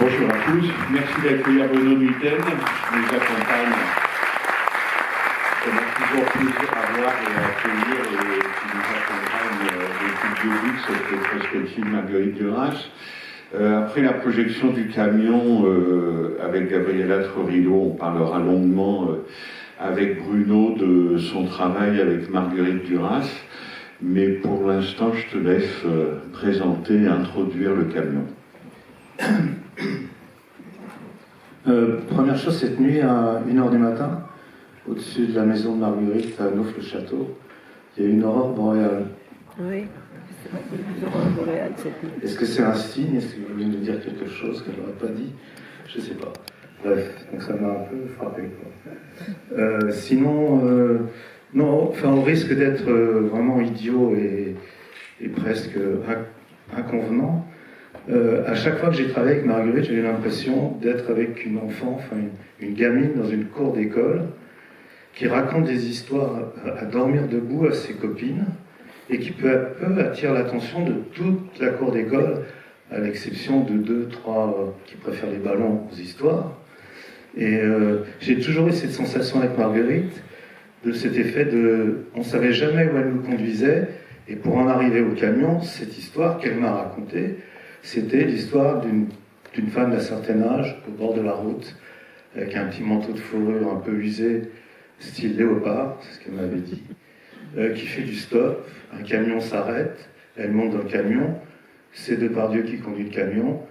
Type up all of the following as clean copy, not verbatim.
Bonjour à tous, merci d'accueillir Bruno Nuiten, qui nous accompagne. On a toujours plaisir à voir et à accueillir et qui nous accompagne depuis le début de cette rétrospective Marguerite Duras. Après la projection du camion avec Gabriela Trorillo, on parlera longuement avec Bruno de son travail avec Marguerite Duras. Mais pour l'instant, je te laisse présenter et introduire le camion. Première chose, cette nuit à 1h du matin, au-dessus de la maison de Marguerite à Neauphle-le-Château, il y a une aurore boréale. Oui, c'est une aurore boréale cette nuit. Est-ce que c'est un signe? Est-ce que vous voulez nous dire quelque chose qu'elle n'aurait pas dit? Je ne sais pas. Bref, donc ça m'a un peu frappé, quoi. Sinon, non, enfin, au risque d'être vraiment idiot et presque inconvenant, à chaque fois que j'ai travaillé avec Marguerite, j'ai eu l'impression d'être avec une enfant, enfin une gamine dans une cour d'école, qui raconte des histoires à dormir debout à ses copines, et qui peu à peu attire l'attention de toute la cour d'école, à l'exception de 2-3 qui préfèrent les ballons aux histoires. Et j'ai toujours eu cette sensation avec Marguerite, de cet effet de... On ne savait jamais où elle nous conduisait, et pour en arriver au camion, cette histoire qu'elle m'a racontée, c'était l'histoire d'une femme d'un certain âge, au bord de la route, avec un petit manteau de fourrure un peu usé, style léopard, c'est ce qu'elle m'avait dit, qui fait du stop, un camion s'arrête, elle monte dans le camion, c'est Depardieu qui conduit le camion,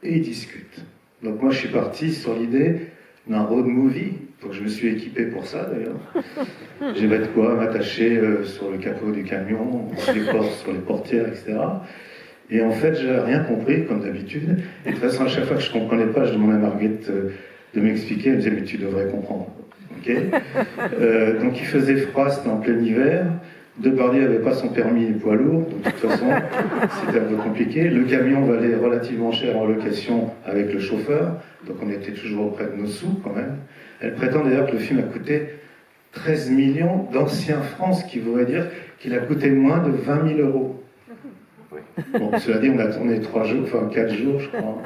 et ils discutent. Donc moi je suis parti sur l'idée d'un road movie, donc je me suis équipé pour ça d'ailleurs. J'ai de quoi m'attacher sur le capot du camion, sur les portières, etc. Et en fait, j'avais rien compris, comme d'habitude. Et de toute façon, à chaque fois que je ne comprenais pas, je demandais à Marguerite de m'expliquer. Elle me disait, mais tu devrais comprendre. Okay, donc il faisait froid, c'était en plein hiver. Depardieu n'avait pas son permis poids lourd, donc de toute façon, c'était un peu compliqué. Le camion valait relativement cher en location avec le chauffeur, donc on était toujours auprès de nos sous quand même. Elle prétend d'ailleurs que le film a coûté 13 millions d'anciens francs, ce qui voudrait dire qu'il a coûté moins de 20 000 euros. Bon, cela dit, on a tourné 3 jours, enfin 4 jours, je crois.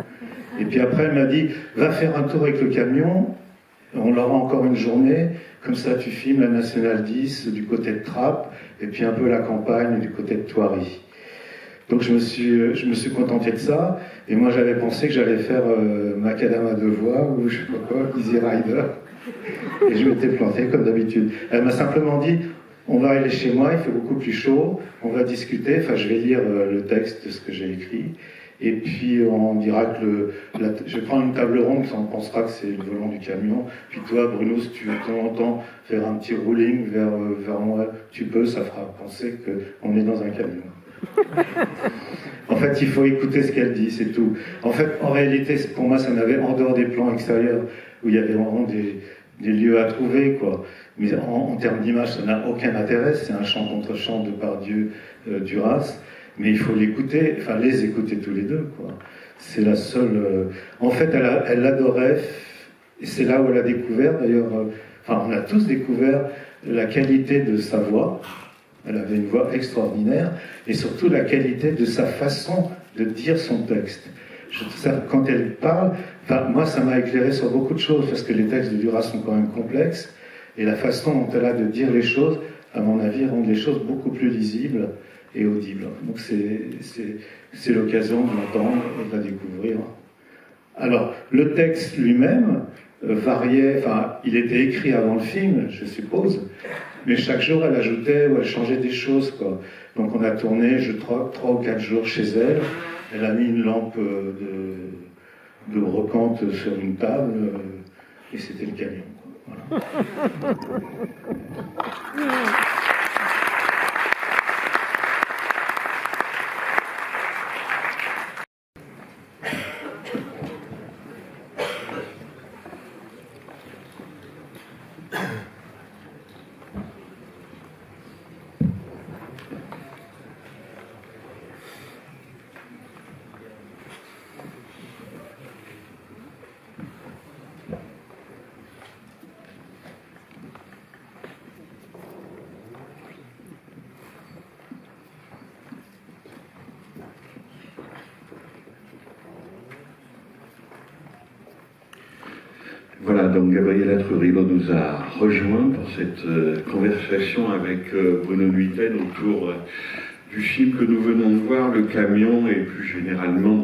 Et puis après, elle m'a dit, va faire un tour avec le camion, on l'aura encore une journée, comme ça tu filmes la Nationale 10 du côté de Trappes, et puis un peu la campagne du côté de Thoiry. Donc je me suis contenté de ça, et moi j'avais pensé que j'allais faire Macadam à 2 voix, ou je sais pas quoi, Easy Rider, et je m'étais planté comme d'habitude. Elle m'a simplement dit, on va aller chez moi, il fait beaucoup plus chaud, on va discuter, enfin je vais lire le texte de ce que j'ai écrit, et puis on dira que je vais prendre une table ronde, on pensera que c'est le volant du camion, puis toi Bruno, si tu veux de temps en temps faire un petit rolling vers moi, tu peux, ça fera penser qu'on est dans un camion. En fait, il faut écouter ce qu'elle dit, c'est tout. En fait, en réalité, pour moi, ça n'avait, en dehors des plans extérieurs, où il y avait vraiment des lieux à trouver, quoi. Mais en termes d'image, ça n'a aucun intérêt, c'est un chant contre chant de Depardieu, Duras, mais il faut l'écouter, enfin les écouter tous les deux, quoi. C'est la seule... En fait, elle adorait, et c'est là où elle a découvert, d'ailleurs, enfin on a tous découvert la qualité de sa voix. Elle avait une voix extraordinaire, et surtout la qualité de sa façon de dire son texte. Quand elle parle, enfin, moi ça m'a éclairé sur beaucoup de choses, parce que les textes de Duras sont quand même complexes, et la façon dont elle a de dire les choses, à mon avis, rend les choses beaucoup plus lisibles et audibles. Donc c'est l'occasion de l'entendre et de la découvrir. Alors, le texte lui-même variait, enfin, il était écrit avant le film, je suppose, mais chaque jour, elle ajoutait ou elle changeait des choses, quoi. Donc on a tourné 3 ou 4 jours chez elle. Elle a mis une lampe de brocante sur une table, et c'était le camion, quoi. Voilà. Voilà, donc Gabriela Trujillo nous a rejoints pour cette conversation avec Bruno Nuiten autour du film que nous venons de voir, Le Camion, et plus généralement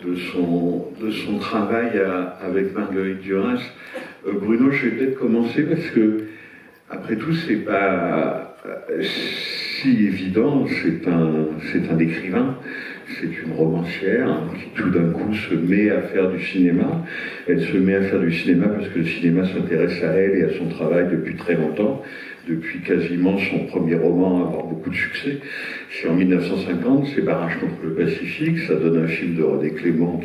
de son travail avec Marguerite Duras. Bruno, je vais peut-être commencer parce que, après tout, c'est pas si évident. C'est un écrivain, c'est une romancière qui tout d'un coup se met à faire du cinéma. Elle se met à faire du cinéma parce que le cinéma s'intéresse à elle et à son travail depuis très longtemps, depuis quasiment son premier roman à avoir beaucoup de succès. C'est en 1950, c'est Barrage contre le Pacifique, ça donne un film de René Clément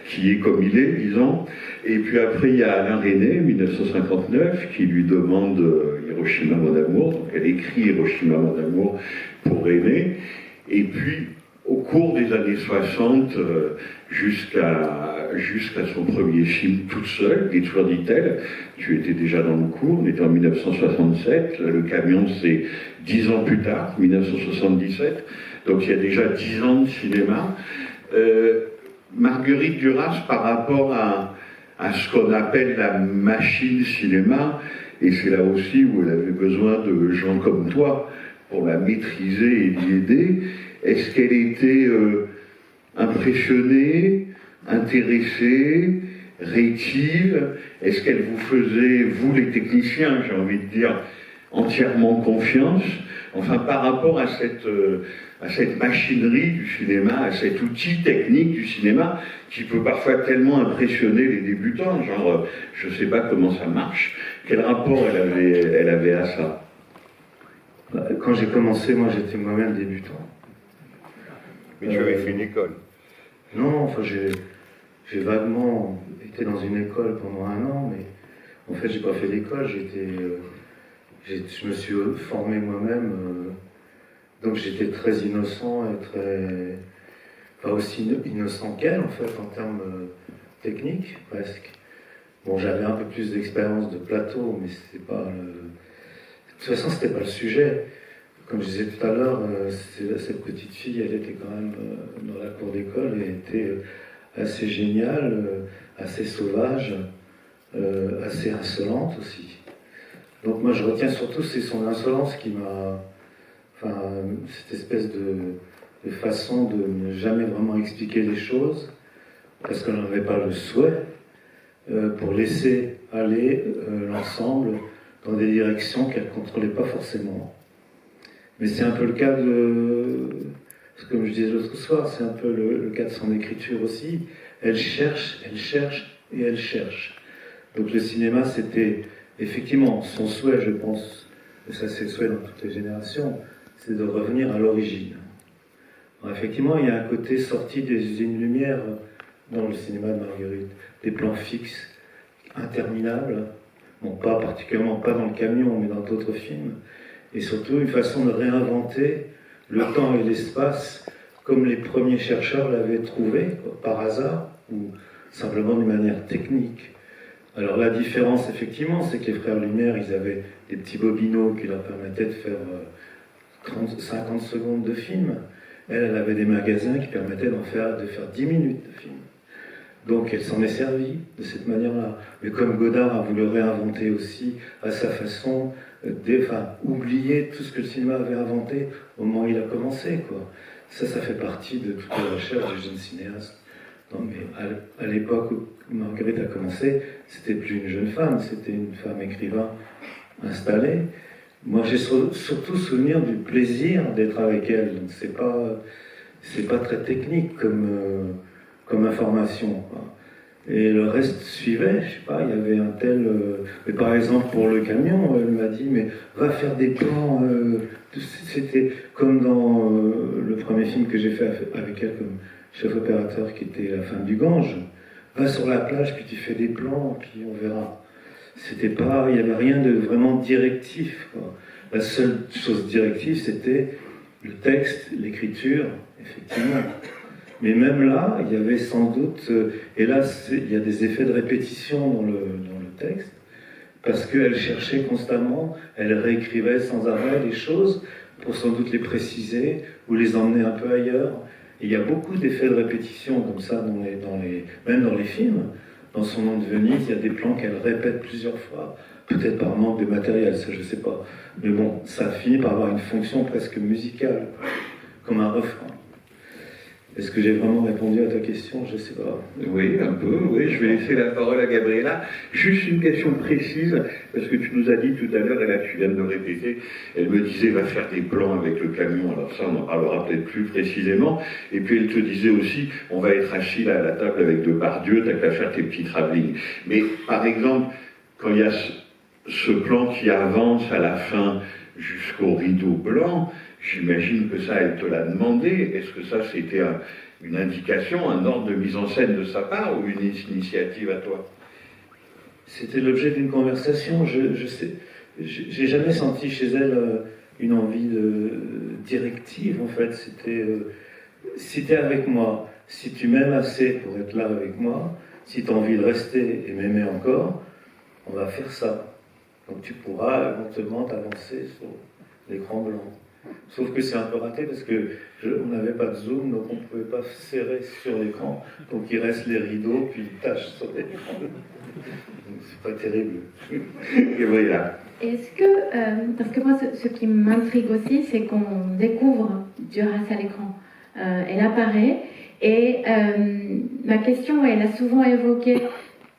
qui est comme il est, disons. Et puis après, il y a Alain Resnais, 1959, qui lui demande Hiroshima, mon amour. Donc elle écrit Hiroshima, mon amour pour Resnais. Et puis, au cours des années 60, jusqu'à son premier film toute seule, Détruire dit-elle, tu étais déjà dans le coup, on était en 1967, là, Le Camion c'est 10 ans plus tard, 1977, donc il y a déjà 10 ans de cinéma. Marguerite Duras, par rapport à ce qu'on appelle la machine cinéma, et c'est là aussi où elle avait besoin de gens comme toi pour la maîtriser et l'y aider, est-ce qu'elle était impressionnée, intéressée, rétive? Est-ce qu'elle vous faisait, vous les techniciens, j'ai envie de dire, entièrement confiance? Enfin, par rapport à cette machinerie du cinéma, à cet outil technique du cinéma, qui peut parfois tellement impressionner les débutants, genre, je ne sais pas comment ça marche, quel rapport elle avait à ça? Quand j'ai commencé, moi j'étais moi-même débutant. Mais tu avais fait une école. Non, enfin j'ai vaguement été dans une école pendant 1 an, mais en fait j'ai pas fait d'école, je me suis formé moi-même, donc j'étais très innocent et pas aussi innocent qu'elle en fait en termes techniques presque. Bon, j'avais un peu plus d'expérience de plateau, mais c'était pas de toute façon c'était pas le sujet. Comme je disais tout à l'heure, cette petite fille, elle était quand même dans la cour d'école et était assez géniale, assez sauvage, assez insolente aussi. Donc moi je retiens surtout c'est son insolence qui m'a... Enfin, cette espèce de façon de ne jamais vraiment expliquer les choses, parce qu'elle n'avait pas le souhait, pour laisser aller l'ensemble dans des directions qu'elle ne contrôlait pas forcément. Mais c'est un peu le cas comme je disais l'autre soir, c'est un peu le cas de son écriture aussi. Elle cherche et elle cherche. Donc le cinéma, c'était effectivement son souhait, je pense, et ça c'est le souhait dans toutes les générations, c'est de revenir à l'origine. Alors, effectivement, il y a un côté sorti des usines-lumière dans le cinéma de Marguerite. Des plans fixes, interminables, bon, pas particulièrement pas dans Le Camion, mais dans d'autres films. Et surtout une façon de réinventer le temps et l'espace comme les premiers chercheurs l'avaient trouvé, par hasard, ou simplement d'une manière technique. Alors la différence, effectivement, c'est que les frères Lumière, ils avaient des petits bobineaux qui leur permettaient de faire 50 secondes de film. Elle avait des magasins qui permettaient de faire 10 minutes de film. Donc elle s'en est servie de cette manière-là. Mais comme Godard a voulu réinventer aussi à sa façon, oublier tout ce que le cinéma avait inventé au moment où il a commencé, quoi. Ça fait partie de toute la recherche des jeunes cinéastes. Non, mais à l'époque où Marguerite a commencé, c'était plus une jeune femme, c'était une femme écrivain installée. Moi, j'ai surtout souvenir du plaisir d'être avec elle. Donc, c'est pas très technique comme information, quoi. Et le reste suivait, je sais pas, il y avait un tel... mais par exemple, pour Le Camion, elle m'a dit, mais va faire des plans... c'était comme dans le premier film que j'ai fait avec elle comme chef opérateur, qui était La femme du Gange. Va sur la plage, puis tu fais des plans, puis on verra. C'était pas... Il n'y avait rien de vraiment directif, quoi. La seule chose directive, c'était le texte, l'écriture, effectivement. Mais même là, il y avait sans doute, et là il y a des effets de répétition dans le texte, parce qu'elle cherchait constamment, elle réécrivait sans arrêt les choses pour sans doute les préciser ou les emmener un peu ailleurs. Et il y a beaucoup d'effets de répétition comme ça même dans les films. dans son nom de Venise, il y a des plans qu'elle répète plusieurs fois, peut-être par manque de matériel, ça je sais pas. Mais bon, ça finit par avoir une fonction presque musicale, comme un refrain. Est-ce que j'ai vraiment répondu à ta question? Je sais pas. Oui, un peu, oui. Je vais laisser la parole à Gabriela. Juste une question précise, parce que tu nous as dit tout à l'heure, et là tu viens de le répéter, elle me disait va faire des plans avec le camion, alors ça on en parlera peut-être plus précisément, et puis elle te disait aussi, on va être assis là à la table avec Depardieu, t'as qu'à faire tes petits travelling. Mais par exemple, quand il y a ce plan qui avance à la fin jusqu'au rideau blanc, j'imagine que ça, elle te l'a demandé. Est-ce que ça, c'était une indication, un ordre de mise en scène de sa part ou une initiative à toi? C'était l'objet d'une conversation. Je sais, j'ai jamais senti chez elle une envie directive, en fait. C'était si t'es avec moi, si tu m'aimes assez pour être là avec moi, si tu as envie de rester et m'aimer encore, on va faire ça. Donc tu pourras éventuellement t'avancer sur l'écran blanc. Sauf que c'est un peu raté parce que on n'avait pas de zoom, donc on ne pouvait pas serrer sur l'écran. Donc il reste les rideaux, puis une tache sur l'écran. Donc c'est pas terrible. Et voilà. Est-ce que, parce que moi ce qui m'intrigue aussi, c'est qu'on découvre Duras à l'écran. Elle apparaît et ma question, elle a souvent évoqué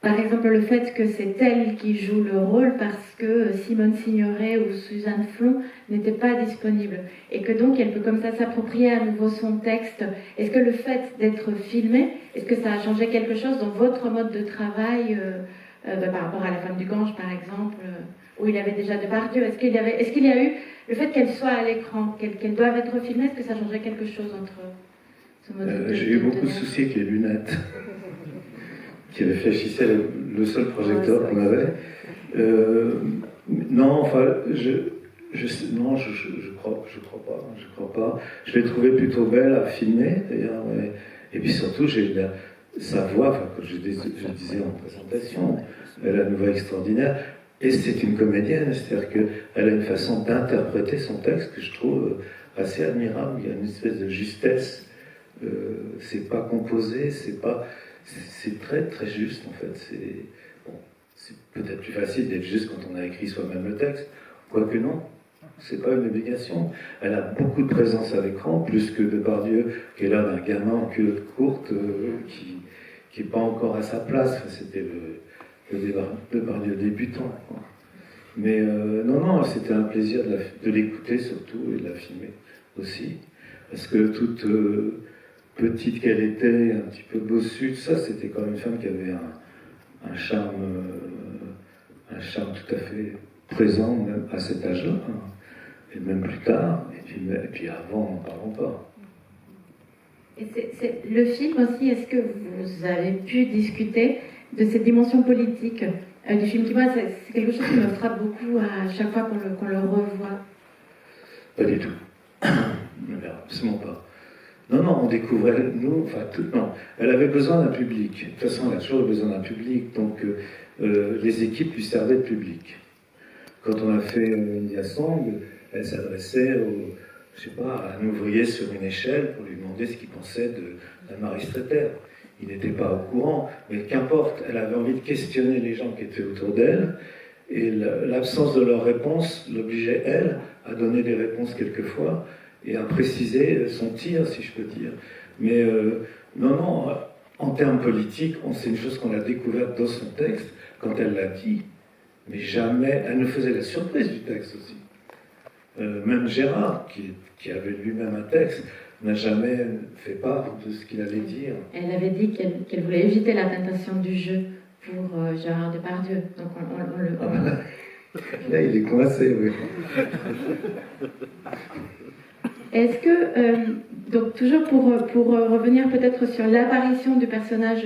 par exemple le fait que c'est elle qui joue le rôle parce que Simone Signoret ou Suzanne Flon n'étaient pas disponibles et que donc elle peut comme ça s'approprier à nouveau son texte. Est-ce que le fait d'être filmé, est-ce que ça a changé quelque chose dans votre mode de travail par rapport à La Femme du Gange par exemple, où il y avait déjà Depardieu? Est-ce qu'il y a eu le fait qu'elle soit à l'écran, qu'elle doive être filmée, est-ce que ça changerait quelque chose entre ce mode de J'ai eu beaucoup de soucis avec les lunettes qui réfléchissaient le seul projecteur qu'on avait. Non, enfin, non, je crois pas. Je l'ai trouvée plutôt belle à filmer, d'ailleurs. Et puis surtout, sa voix, enfin, comme je disais en présentation, elle a une voix extraordinaire. Et c'est une comédienne, c'est-à-dire qu'elle a une façon d'interpréter son texte que je trouve assez admirable. Il y a une espèce de justesse. C'est pas composé, c'est très très juste en fait. C'est peut-être plus facile d'être juste quand on a écrit soi-même le texte, quoique non, c'est pas une obligation. Elle a beaucoup de présence à l'écran, plus que Depardieu, qui est là d'un gamin en culotte courte, qui est pas encore à sa place. Enfin, c'était le Depardieu débutant, quoi. Mais non, c'était un plaisir de l'écouter surtout et de la filmer aussi, parce que toute petite qu'elle était, un petit peu bossue, ça, c'était quand même une femme qui avait un charme tout à fait présent, même à cet âge-là, hein, et même plus tard, et puis avant, n'en parlons pas. Et c'est le film aussi, est-ce que vous avez pu discuter de cette dimension politique du film qui, moi, c'est quelque chose qui me frappe beaucoup à chaque fois qu'on le revoit? Pas du tout. Absolument pas. Non, on découvrait, nous, enfin, non. Elle avait besoin d'un public. De toute façon, elle a toujours besoin d'un public, donc les équipes lui servaient de public. Quand on a fait India Song, elle s'adressait à un ouvrier sur une échelle pour lui demander ce qu'il pensait d'Anne-Marie Streeter. Il n'était pas au courant, mais qu'importe, elle avait envie de questionner les gens qui étaient autour d'elle, et l'absence de leurs réponses l'obligeait, elle, à donner des réponses quelquefois, et à préciser son tir, si je peux dire. Mais non, en termes politiques, c'est une chose qu'on a découverte dans son texte, quand elle l'a dit, mais jamais, elle nous faisait la surprise du texte aussi. Même Gérard, qui avait lui-même un texte, n'a jamais fait part de ce qu'il allait dire. Elle avait dit qu'elle voulait éviter la tentation du jeu pour Gérard Depardieu. Donc Là, il est coincé, oui. Est-ce que, donc toujours pour revenir peut-être sur l'apparition du personnage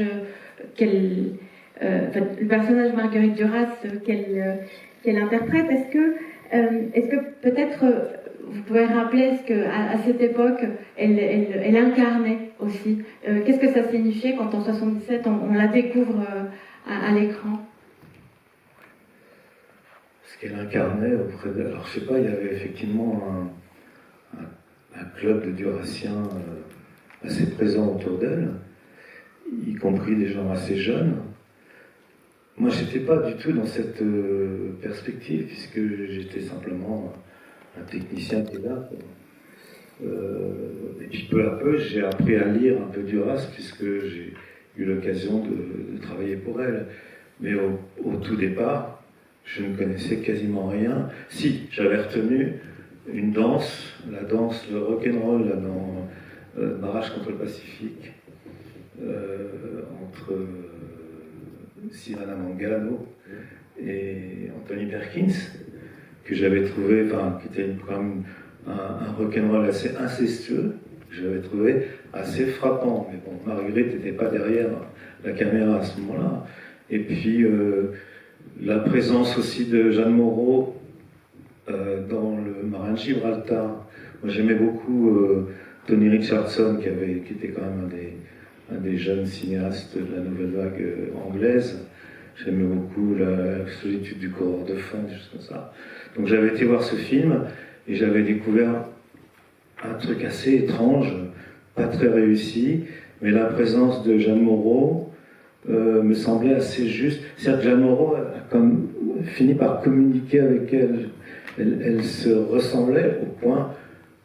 le personnage Marguerite Duras qu'elle interprète, est-ce que peut-être vous pouvez rappeler est-ce qu'à cette époque elle incarnait aussi, qu'est-ce que ça signifiait quand en 77 on la découvre à l'écran? Ce qu'elle incarnait auprès de... Alors je sais pas, il y avait effectivement un club de Durassiens assez présent autour d'elle, y compris des gens assez jeunes. moi, j'étais pas du tout dans cette perspective, puisque j'étais simplement un technicien qui est là. Et puis peu à peu, j'ai appris à lire un peu Duras, puisque j'ai eu l'occasion de travailler pour elle. Mais au tout départ, je ne connaissais quasiment rien. Si, j'avais retenu une danse, la danse, le rock'n'roll là, dans Barrage contre le Pacifique, entre Sirana Mangano et Anthony Perkins, que j'avais trouvé, enfin, qui était quand même un rock'n'roll assez incestueux, que j'avais trouvé assez frappant. Mais bon, Marguerite n'était pas derrière la caméra à ce moment-là. Et puis, la présence aussi de Jeanne Moreau dans le Marin de Gibraltar. Moi, j'aimais beaucoup Tony Richardson, qui était quand même un des jeunes cinéastes de la nouvelle vague anglaise. J'aimais beaucoup la solitude du coureur de fond, des choses comme ça. Donc j'avais été voir ce film et j'avais découvert un truc assez étrange, pas très réussi, mais la présence de Jeanne Moreau me semblait assez juste. C'est-à-dire que Jeanne Moreau a fini par communiquer avec elle. Elle se ressemblait au point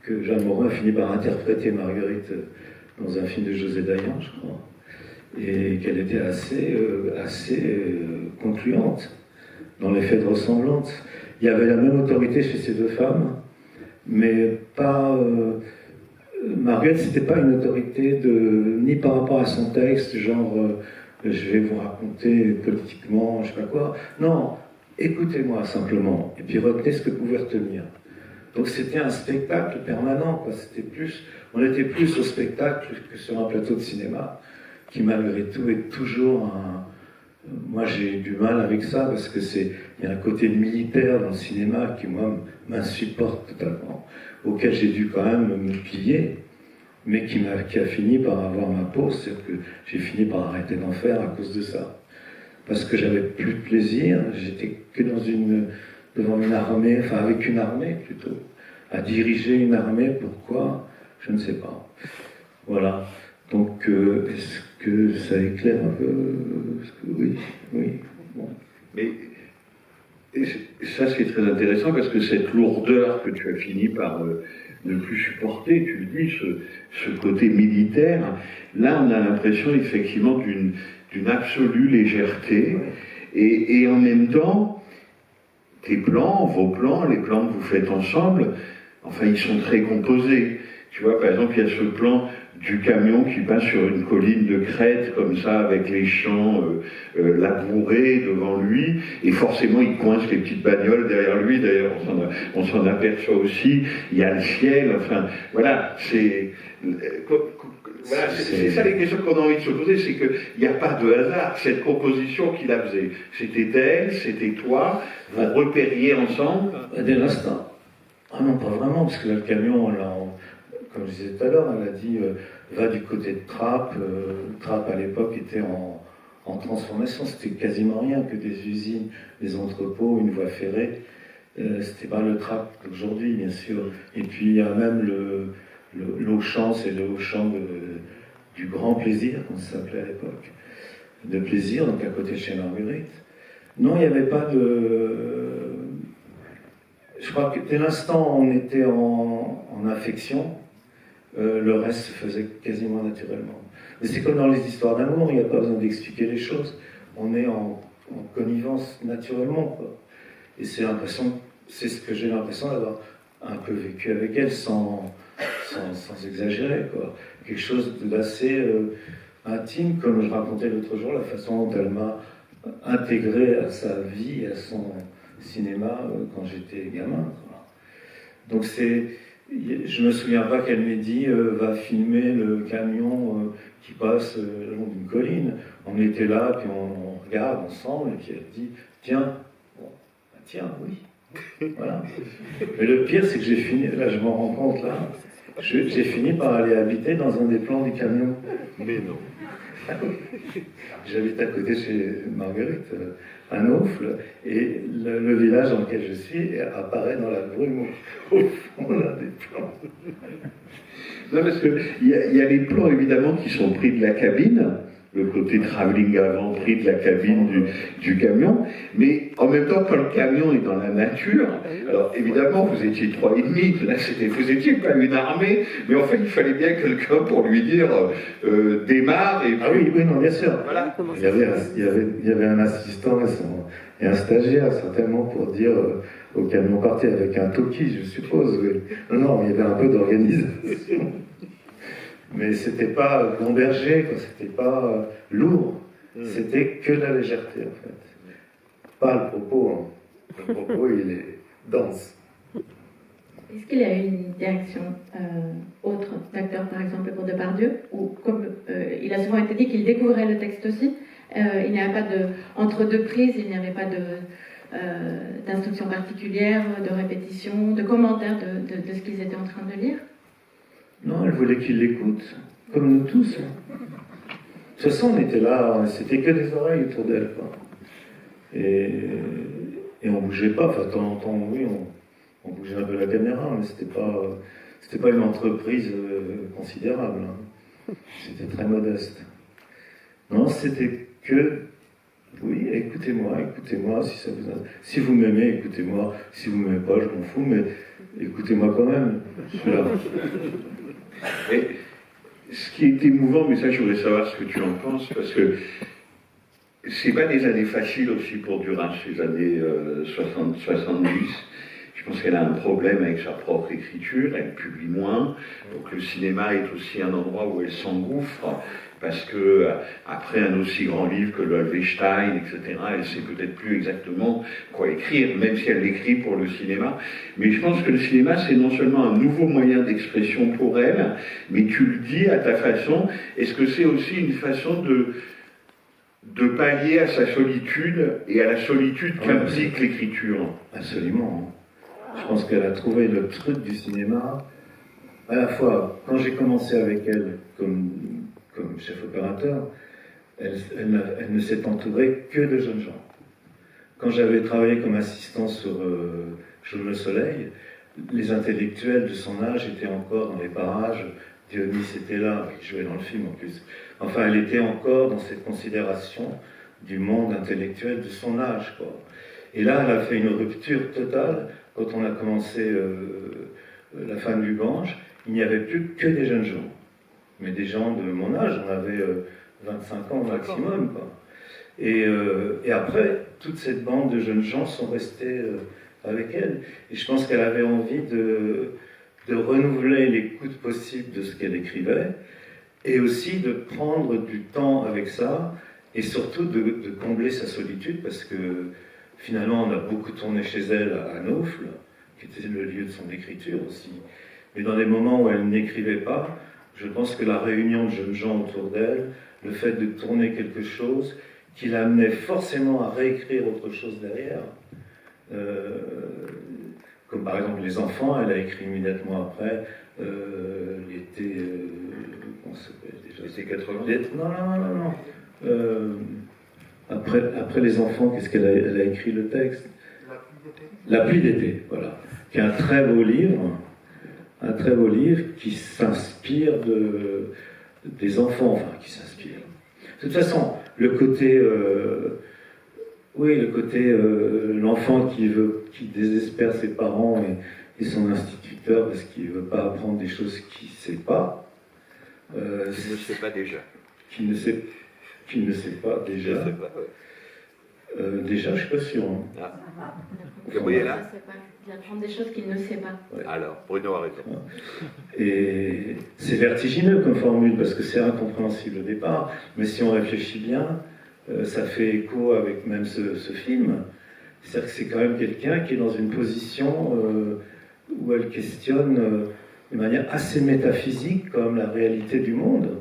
que Jeanne Moreau a fini par interpréter Marguerite dans un film de José Dayan, je crois, et qu'elle était assez concluante dans l'effet de ressemblance. Il y avait la même autorité chez ces deux femmes, mais pas... Marguerite, c'était pas une autorité ni par rapport à son texte, genre je vais vous raconter politiquement, je sais pas quoi. Non, écoutez-moi simplement, et puis retenez ce que vous pouvez retenir. Donc c'était un spectacle permanent, quoi. On était plus au spectacle que sur un plateau de cinéma, qui malgré tout est toujours un... Moi j'ai du mal avec ça, parce que il y a un côté militaire dans le cinéma qui, moi, m'insupporte totalement, auquel j'ai dû quand même me plier, mais qui a fini par avoir ma peau, c'est-à-dire que j'ai fini par arrêter d'en faire à cause de ça. Parce que j'avais plus de plaisir, j'étais que devant une armée, enfin avec une armée plutôt, à diriger une armée, pourquoi? Je ne sais pas. Voilà. Donc, est-ce que ça éclaire un peu? Oui. Bon. Mais et ça, c'est très intéressant, parce que cette lourdeur que tu as fini par ne plus supporter, tu le dis, ce côté militaire, là, on a l'impression effectivement d'une absolue légèreté, et en même temps, tes plans, vos plans, les plans que vous faites ensemble, enfin, ils sont très composés. Tu vois, par exemple, il y a ce plan du camion qui passe sur une colline de crête, comme ça, avec les champs labourés devant lui, et forcément, il coince les petites bagnoles derrière lui. D'ailleurs, on s'en aperçoit aussi. Il y a le ciel, enfin, voilà, c'est ça les questions qu'on a envie de se poser, c'est qu'il n'y a pas de hasard. Cette composition qu'il a faisait, c'était elle, c'était toi, vous repériez ensemble. Dès l'instant. Ah non, pas vraiment, parce que là, le camion, comme je disais tout à l'heure, elle a dit va du côté de Trappes. Trappes, à l'époque, était en transformation. C'était quasiment rien que des usines, des entrepôts, une voie ferrée. C'était pas le Trappes d'aujourd'hui, bien sûr. Et puis, il y a même l'Auchan, c'est le Auchan du Grand Plaisir, comme ça s'appelait à l'époque. De plaisir, donc à côté de chez Marguerite. Non, il n'y avait pas de... Je crois que dès l'instant où on était en affection, le reste se faisait quasiment naturellement. Mais c'est comme dans les histoires d'amour, il n'y a pas besoin d'expliquer les choses. On est en connivence naturellement, quoi. Et c'est ce que j'ai l'impression d'avoir un peu vécu avec elle, sans exagérer, quoi. Quelque chose d'assez intime, comme je racontais l'autre jour, la façon dont elle m'a intégré à sa vie, à son cinéma quand j'étais gamin, quoi. Donc je me souviens pas qu'elle m'ait dit va filmer le camion qui passe le long d'une colline. On était là, puis on regarde ensemble, et puis elle dit tiens, bon, bah, tiens, oui. Voilà. Mais le pire, c'est que j'ai fini, là je m'en rends compte, là, j'ai fini par aller habiter dans un des plans du camion. Mais non. J'habite à côté chez Marguerite, à Naufle, et le village dans lequel je suis apparaît dans la brume au fond là, des plans. Non, parce qu'il y a les plans évidemment qui sont pris de la cabine, le côté travelling aventure de la cabine du camion, mais en même temps, quand le camion est dans la nature, alors évidemment, vous étiez 3,5, là, vous étiez pas une armée, mais en fait, il fallait bien quelqu'un pour lui dire démarre, et puis... Ah oui, non, bien sûr. Voilà. Il y avait un assistant et un stagiaire, certainement, pour dire au camion parti avec un toki, je suppose. Oui. Non, il y avait un peu d'organisation. Mais c'était pas gamberger, c'était pas lourd. C'était que de la légèreté, en fait. Pas le propos. Hein. Le propos, il est dense. Est-ce qu'il y a une direction autre d'acteur, par exemple, pour Depardieu, ou comme il a souvent été dit qu'il découvrait le texte aussi, il n'y avait pas entre deux prises, il n'y avait pas d'instruction particulière, de répétition, de commentaires de ce qu'ils étaient en train de lire? Non, elle voulait qu'il l'écoute, comme nous tous. De toute façon, on était là, c'était que des oreilles autour d'elle, quoi. Et on bougeait pas, enfin, de temps en temps, oui, on bougeait un peu la caméra, mais c'était pas une entreprise considérable. Hein. C'était très modeste. Non, c'était que, oui, écoutez-moi, si vous m'aimez, écoutez-moi, si vous m'aimez pas, je m'en fous, mais écoutez-moi quand même. Voilà. Et ce qui est émouvant, mais ça je voudrais savoir ce que tu en penses, parce que c'est pas des années faciles aussi pour Duras, ces années 60-70. Je pense qu'elle a un problème avec sa propre écriture, elle publie moins, donc le cinéma est aussi un endroit où elle s'engouffre, parce que après un aussi grand livre que Wolfenstein, etc., elle sait peut-être plus exactement quoi écrire, même si elle l'écrit pour le cinéma. Mais je pense que le cinéma, c'est non seulement un nouveau moyen d'expression pour elle, mais tu le dis à ta façon. Est-ce que c'est aussi une façon de pallier à sa solitude et à la solitude qu'implique l'écriture? Absolument. Je pense qu'elle a trouvé le truc du cinéma. À la fois, quand j'ai commencé avec elle comme chef opérateur, elle ne s'est entourée que de jeunes gens. Quand j'avais travaillé comme assistant sur Jaune le Soleil, les intellectuels de son âge étaient encore dans les parages. Dionys était là, il jouait dans le film en plus. Enfin, elle était encore dans cette considération du monde intellectuel de son âge, quoi. Et là, elle a fait une rupture totale. Quand on a commencé La Femme du Gange, il n'y avait plus que des jeunes gens. Mais des gens de mon âge, on avait 25 ans maximum, quoi. Et après, toute cette bande de jeunes gens sont restés avec elle. Et je pense qu'elle avait envie de renouveler l'écoute possible de ce qu'elle écrivait, et aussi de prendre du temps avec ça, et surtout de combler sa solitude, parce que finalement, on a beaucoup tourné chez elle à Naufle, qui était le lieu de son écriture aussi. Mais dans les moments où elle n'écrivait pas, je pense que la réunion de jeunes gens autour d'elle, le fait de tourner quelque chose, qui l'amenait forcément à réécrire autre chose derrière, comme par exemple Les Enfants, elle a écrit immédiatement après l'été... comment ça s'appelle déjà? L'été 80? Non. Après Les Enfants, qu'est-ce qu'elle a, elle a écrit le texte? La pluie d'été, voilà. Qui est un très beau livre qui s'inspire des enfants, enfin qui s'inspire. De toute façon, le côté l'enfant qui désespère ses parents et son instituteur parce qu'il ne veut pas apprendre des choses qu'il ne sait pas. Il ne sait pas déjà. Qu'il ne sait pas déjà. Je sais pas, ouais. Déjà, je ne suis pas sûr. Hein. Ah. Gabriela? Je ne sais pas. Il apprend des choses qu'il ne sait pas. Ouais. Alors, Bruno a raison. Et c'est vertigineux comme formule parce que c'est incompréhensible au départ, mais si on réfléchit bien, ça fait écho avec même ce film. C'est-à-dire que c'est quand même quelqu'un qui est dans une position où elle questionne de manière assez métaphysique comme la réalité du monde.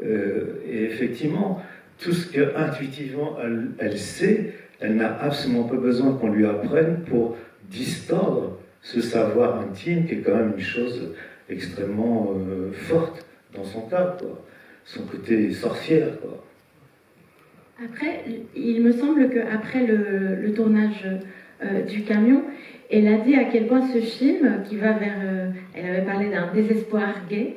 Et effectivement, tout ce que intuitivement elle sait, elle n'a absolument pas besoin qu'on lui apprenne pour distordre ce savoir intime qui est quand même une chose extrêmement forte dans son cas, quoi. Son côté sorcière, quoi. Après, il me semble qu'après le tournage du camion. Elle a dit à quel point ce film, qui va vers... elle avait parlé d'un désespoir gay,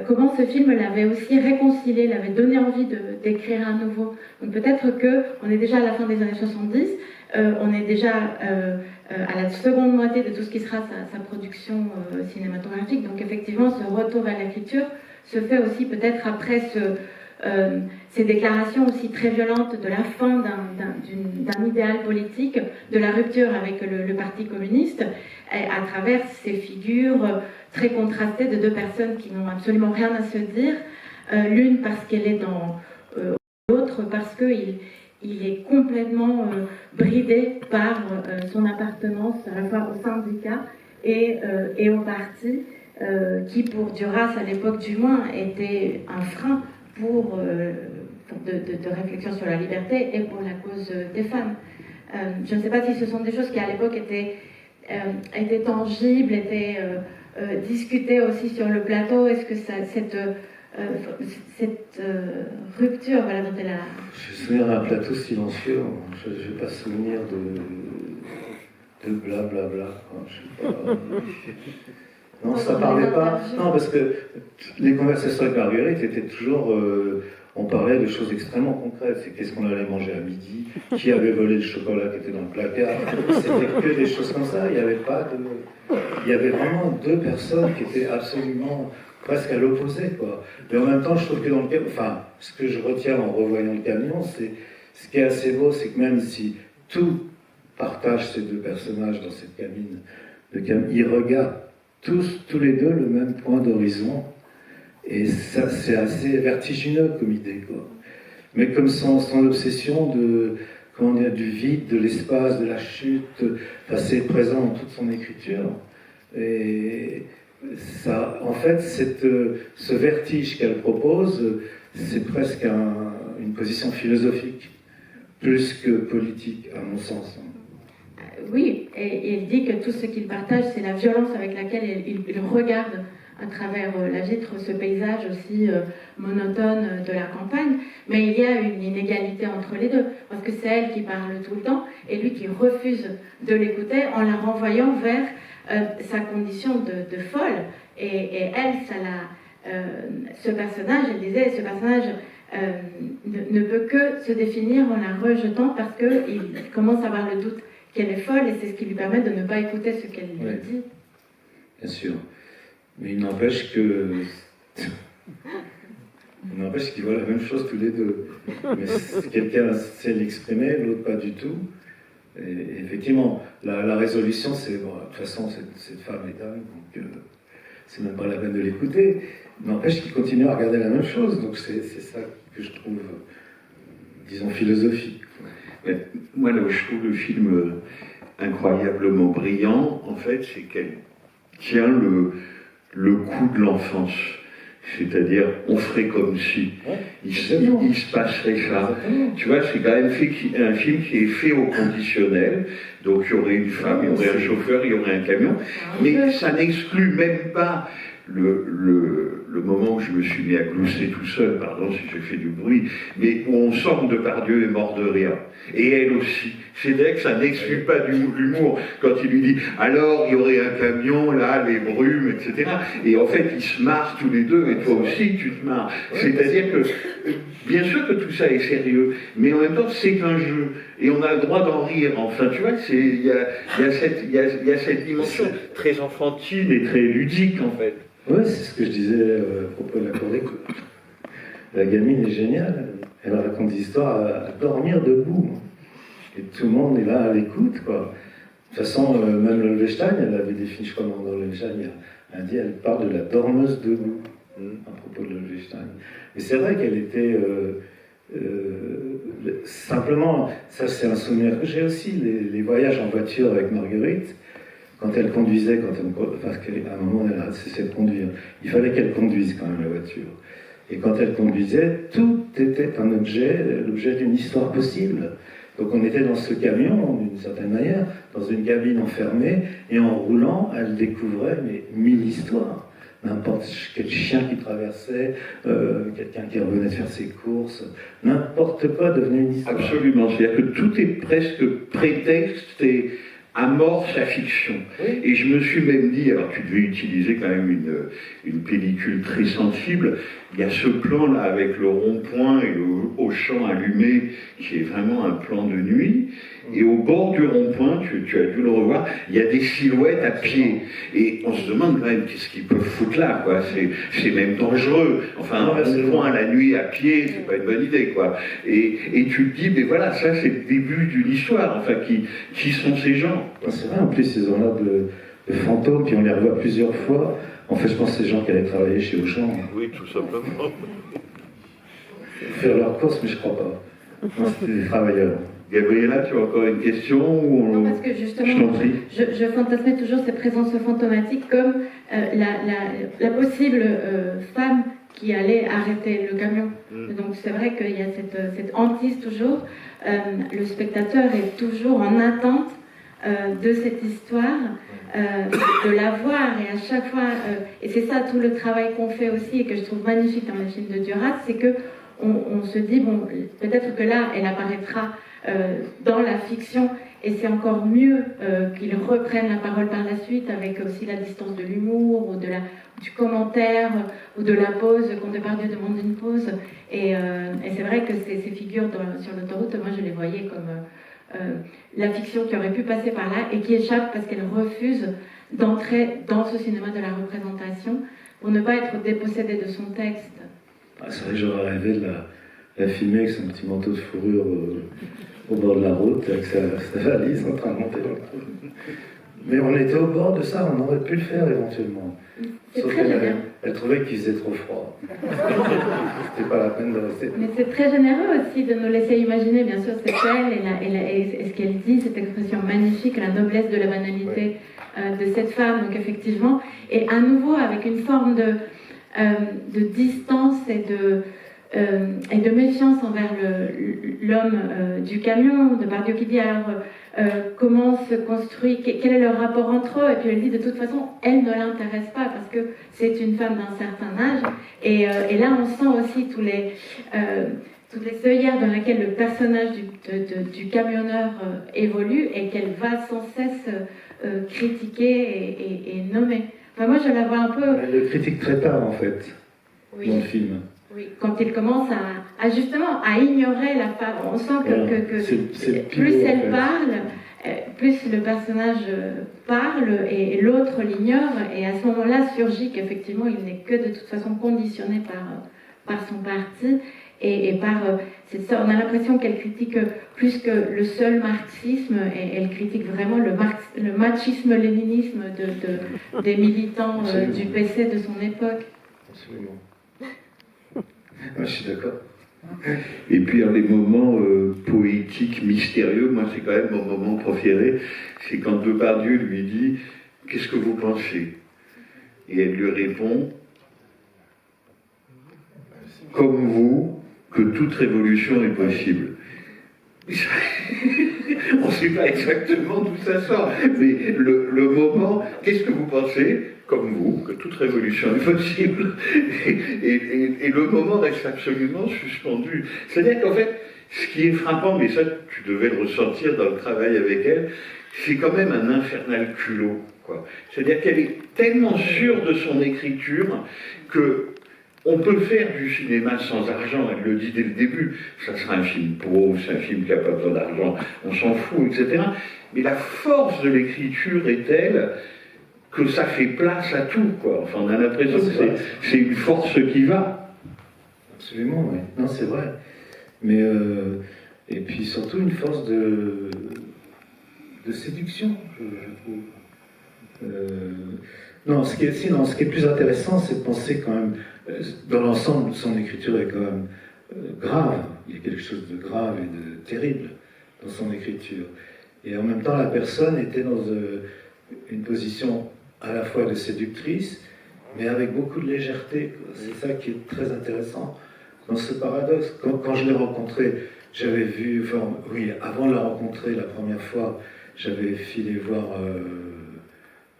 comment ce film l'avait aussi réconcilié, l'avait donné envie d'écrire à nouveau. Donc peut-être qu'on est déjà à la fin des années 70, on est déjà à la seconde moitié de tout ce qui sera sa production cinématographique. Donc effectivement, ce retour à l'écriture se fait aussi peut-être après ces déclarations aussi très violentes de la fin d'un idéal politique, de la rupture avec le Parti communiste, à travers ces figures très contrastées de deux personnes qui n'ont absolument rien à se dire, l'une parce qu'elle est dans l'autre parce qu'il est complètement bridé par son appartenance à la fois au syndicat et au parti, qui pour Duras, à l'époque du moins, était un frein pour de réflexion sur la liberté et pour la cause des femmes. Je ne sais pas si ce sont des choses qui à l'époque étaient tangibles, étaient discutées aussi sur le plateau. Est-ce que cette rupture, voilà, dont elle a... Je me souviens d'un plateau silencieux, je n'ai pas souvenir de blablabla. Je sais pas. Non, ça parlait pas. Non, parce que les conversations avec Marguerite étaient toujours. On parlait de choses extrêmement concrètes. C'est qu'est-ce qu'on allait manger à midi, qui avait volé le chocolat qui était dans le placard. C'était que des choses comme ça. Il n'y avait pas de. Il y avait vraiment deux personnes qui étaient absolument presque à l'opposé, quoi. Mais en même temps, je trouve que dans le camion, enfin, ce que je retiens en revoyant le camion, c'est ce qui est assez beau, c'est que même si tout partage ces deux personnages dans cette cabine, ils regardent tous les deux le même point d'horizon, et ça c'est assez vertigineux comme idée, quoi. Mais comme son obsession du vide, de l'espace, de la chute, enfin, c'est présent dans toute son écriture, et ça, en fait, ce vertige qu'elle propose, c'est presque une position philosophique, plus que politique, à mon sens. Oui, et il dit que tout ce qu'il partage, c'est la violence avec laquelle il regarde à travers la vitre ce paysage aussi monotone de la campagne. Mais il y a une inégalité entre les deux, parce que c'est elle qui parle tout le temps, et lui qui refuse de l'écouter en la renvoyant vers sa condition de folle. Et elle, ce personnage, elle disait, ce personnage ne peut que se définir en la rejetant parce qu'il commence à avoir le doute qu'elle est folle, et c'est ce qui lui permet de ne pas écouter ce qu'elle lui dit. Bien sûr. Mais il n'empêche qu'ils voient la même chose tous les deux. Mais quelqu'un sait l'exprimer, l'autre pas du tout. Et effectivement, la résolution, c'est, bon, de toute façon, cette femme est dingue, donc c'est même pas la peine de l'écouter. N'empêche qu'il continue à regarder la même chose, donc c'est ça que je trouve, disons, philosophique. Mais moi, là où je trouve le film incroyablement brillant, en fait, c'est qu'elle tient le coup de l'enfance. C'est-à-dire, on ferait comme si il se passerait ça. Tu vois, c'est quand même un film qui est fait au conditionnel. Donc, il y aurait une femme, il y aurait un chauffeur, il y aurait un camion. Mais ça n'exclut même pas le moment où je me suis mis à glousser tout seul, pardon si j'ai fait du bruit, mais où on sent que Depardieu est mort de rire. Et elle aussi. C'est-à-dire que ça n'exclut pas de l'humour. Quand il lui dit « alors il y aurait un camion, là, les brumes, etc. » Et en fait, ils se marrent tous les deux, et toi aussi tu te marres. C'est-à-dire que, bien sûr que tout ça est sérieux, mais en même temps, c'est un jeu. Et on a le droit d'en rire. Enfin, tu vois, il y a cette dimension très enfantine et très ludique, en fait. Oui, c'est ce que je disais à propos de la cour d'école. La gamine est géniale. Elle raconte des histoires à dormir debout. Et tout le monde est là à l'écoute, quoi. De toute façon, même Lolvestein, elle avait défini, je crois, dans Lolvestein, elle parle de la dormeuse debout, à propos de Lolvestein. Mais c'est vrai qu'elle était... simplement, ça c'est un souvenir que j'ai aussi, les voyages en voiture avec Marguerite, quand elle conduisait, parce qu'à un moment elle a cessé de conduire, il fallait qu'elle conduise quand même la voiture. Et quand elle conduisait, tout était un objet, l'objet d'une histoire possible. Donc on était dans ce camion, d'une certaine manière, dans une cabine enfermée, et en roulant, elle découvrait 1000 histoires. n'importe quel chien qui traversait, quelqu'un qui revenait faire ses courses, n'importe quoi devenait une histoire. Absolument, c'est-à-dire que tout est presque prétexte et amorce à fiction. Oui. Et je me suis même dit, alors tu devais utiliser quand même une pellicule très sensible, il y a ce plan-là avec le rond-point et le Auchan allumé, qui est vraiment un plan de nuit, et au bord du rond-point, tu as dû le revoir, il y a des silhouettes à pied. Et on se demande quand même qu'est-ce qu'ils peuvent foutre là, quoi. C'est même dangereux. Enfin, un rond-point à la nuit à pied, c'est pas une bonne idée, quoi. Et tu te dis, mais voilà, ça c'est le début d'une histoire, enfin, qui sont ces gens? C'est vrai, en plus, ils ont l'air de fantômes, puis on les revoit plusieurs fois. En fait, je pense que c'est des gens qui allaient travailler chez Auchan. Oui, tout simplement. Faire leurs courses, mais je crois pas. Non, c'était des travailleurs. Gabriella, tu as encore une question ou Non, parce que Je justement, t'en prie. je fantasmais toujours ces présences fantomatiques comme la possible femme qui allait arrêter le camion. Donc c'est vrai qu'il y a cette hantise toujours. Le spectateur est toujours en attente de cette histoire, de la voir, et à chaque fois, et c'est ça tout le travail qu'on fait aussi et que je trouve magnifique dans les films de Duras, c'est que on se dit, bon, peut-être que là, elle apparaîtra dans la fiction, et c'est encore mieux qu'ils reprennent la parole par la suite, avec aussi la distance de l'humour, ou du commentaire, ou de la pause, quand Depardieu demande une pause. Et c'est vrai que ces figures sur l'autoroute, moi je les voyais comme la fiction qui aurait pu passer par là, et qui échappe parce qu'elle refuse d'entrer dans ce cinéma de la représentation, pour ne pas être dépossédée de son texte. Ah, c'est vrai que j'aurais rêvé de la filmer avec son petit manteau de fourrure au bord de la route, avec sa valise en train de monter dans le trou. Mais on était au bord de ça, on aurait pu le faire éventuellement. C'est Sauf très qu'elle généreux. elle trouvait qu'il faisait trop froid. C'était pas la peine de rester. Mais c'est très généreux aussi de nous laisser imaginer, bien sûr, c'est elle et ce qu'elle dit, cette expression magnifique, la noblesse de la banalité de cette femme. Donc effectivement, et à nouveau avec une forme de distance et de méfiance envers l'homme du camion, Depardieu qui dit alors comment se construit, quel est le rapport entre eux, et puis elle dit de toute façon elle ne l'intéresse pas parce que c'est une femme d'un certain âge, et là on sent aussi toutes les œillères dans lesquelles le personnage du camionneur évolue, et qu'elle va sans cesse critiquer et nommer. Enfin, moi je la vois un peu... Elle le critique très tard en fait, Oui. dans le film. Oui, quand il commence à justement à ignorer la femme, on sent que c'est plus pivot, elle en fait. parle, plus le personnage parle et l'autre l'ignore, et à ce moment-là surgit qu'effectivement il n'est que de toute façon conditionné par son parti et par cette sorte. On a l'impression qu'elle critique plus que le seul marxisme, et elle critique vraiment le machisme-léninisme des militants du PC de son époque. Absolument. Moi, je suis d'accord. Et puis, les moments poétiques, mystérieux, moi, c'est quand même mon moment préféré. C'est quand Depardieu lui dit « Qu'est-ce que vous pensez ?» Et elle lui répond « Comme vous, que toute révolution est possible. » On ne sait pas exactement d'où ça sort, mais le moment « Qu'est-ce que vous pensez ?» Comme vous, que toute révolution est possible. Et le moment reste absolument suspendu. C'est-à-dire qu'en fait, ce qui est frappant, mais ça, tu devais le ressentir dans le travail avec elle, c'est quand même un infernal culot, quoi. C'est-à-dire qu'elle est tellement sûre de son écriture que on peut faire du cinéma sans argent, elle le dit dès le début. Ça sera un film pauvre, c'est un film qui n'a pas besoin d'argent, on s'en fout, etc. Mais la force de l'écriture est telle que ça fait place à tout, quoi. Enfin, on a l'impression que c'est une force qui va. Absolument, oui. Non, c'est vrai. Mais, et puis surtout une force de séduction, je trouve. Non, ce qui est plus intéressant, c'est de penser quand même, dans l'ensemble, son écriture est quand même grave. Il y a quelque chose de grave et de terrible dans son écriture. Et en même temps, la personne était dans une position à la fois de séductrice, mais avec beaucoup de légèreté. C'est ça qui est très intéressant dans ce paradoxe. Quand je l'ai rencontrée, j'avais vu, enfin, oui, avant de la rencontrer la première fois, j'avais filé voir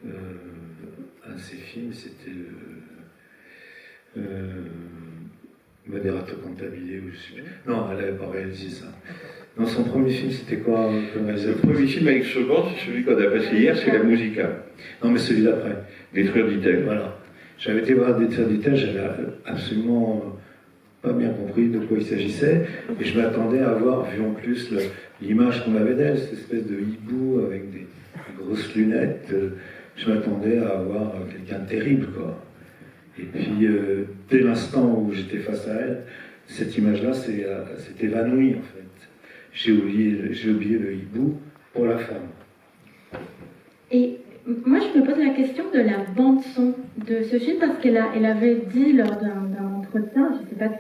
un de ses films, c'était Moderato Cantabile, ou je sais plus. Non, elle n'avait pas réalisé ça. Non, son premier film, c'était quoi comme Le réalisateur? premier film avec Seban, c'est celui qu'on a passé hier, c'est La Musica. Non, mais celui d'après. Détruire d'Itel. Voilà. J'avais été voir Détruire d'Itel, j'avais absolument pas bien compris de quoi il s'agissait, et je m'attendais à avoir vu en plus l'image qu'on avait d'elle, cette espèce de hibou avec des grosses lunettes. Je m'attendais à avoir quelqu'un de terrible, quoi. Et puis, dès l'instant où j'étais face à elle, cette image-là s'est évanouie, en fait. J'ai oublié le hibou pour la femme. Et moi, je me pose la question de la bande-son de ce film, parce qu'elle avait dit lors d'un entretien, je ne sais pas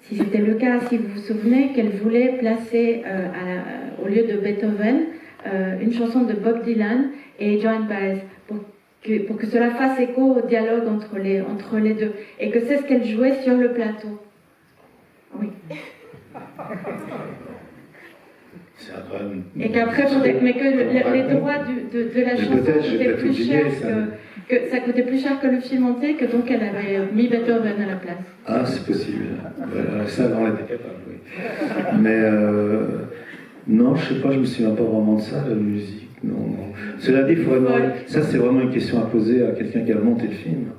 si c'était le cas, si vous vous souvenez, qu'elle voulait placer au lieu de Beethoven une chanson de Bob Dylan et Joan Baez, pour que cela fasse écho au dialogue entre les deux, et que c'est ce qu'elle jouait sur le plateau. Oui. C'est incroyable. Et qu'après, mais que les droits de la chanson coûtaient plus cher que ça coûtait plus cher que le film entier, que donc elle avait mis Beethoven à la place. Ah, c'est possible. Ça, on était capable, oui. Mais non, je sais pas, je me souviens pas vraiment de ça, la musique. Non. Cela dit, ça c'est vraiment une question à poser à quelqu'un qui a monté le film.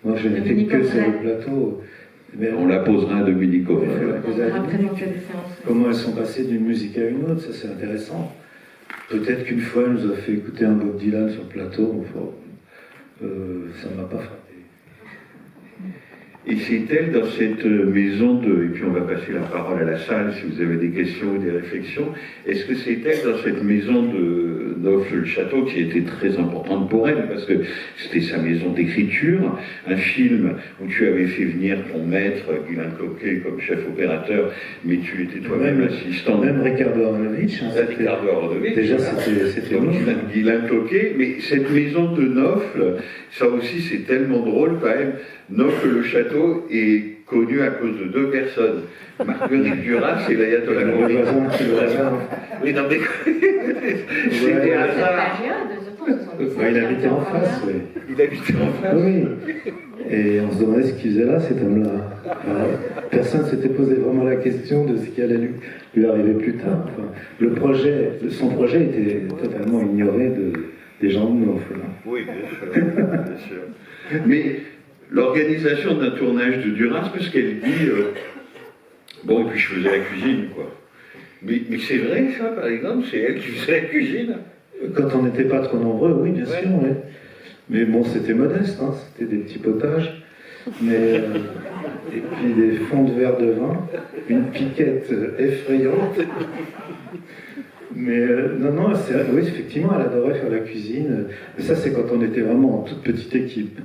Moi, je n'étais que sur le plateau. Mais on la posera à Dominique Auffray. Comment elles sont passées d'une musique à une autre, ça c'est intéressant. Peut-être qu'une fois, elle nous a fait écouter un Bob Dylan sur le plateau, enfin, ça ne m'a pas frappé. Et c'est elle dans cette maison et puis on va passer la parole à la salle si vous avez des questions ou des réflexions, est-ce que c'est elle dans cette maison de Neauphle-le-Château qui était très importante pour elle, parce que c'était sa maison d'écriture, un film où tu avais fait venir ton maître, Guylain Cloquet, comme chef opérateur, mais tu étais toi-même l'assistant. Même Ricardo Arnovitch. Ricardo Arnovitch. Déjà, c'était Guylain Cloquet, mais cette maison de Neauphle, ça aussi c'est tellement drôle quand même. Neauphle-le-Château est connu à cause de deux personnes, Marguerite Duras et l'ayatollah Khomeini. Oui, non mais c'est des hasards. Il habitait en face, oui. Il habitait en face. Oui. Et on se demandait ce qu'il faisait là, cet homme-là. Personne ne s'était posé vraiment la question de ce qui allait lui arriver plus tard. Enfin, son projet était totalement ignoré des gens de Neauphle. Oui, bien sûr. Mais l'organisation d'un tournage de Duras, parce qu'elle dit bon, et puis je faisais la cuisine, quoi. Mais c'est vrai, ça, par exemple, c'est elle qui faisait la cuisine. Quand on n'était pas trop nombreux, oui, bien sûr, oui. Mais bon, c'était modeste, hein, c'était des petits potages. Mais, et puis des fonds de verre de vin, une piquette effrayante. Mais non, oui, effectivement, elle adorait faire la cuisine. Mais ça, c'est quand on était vraiment en toute petite équipe.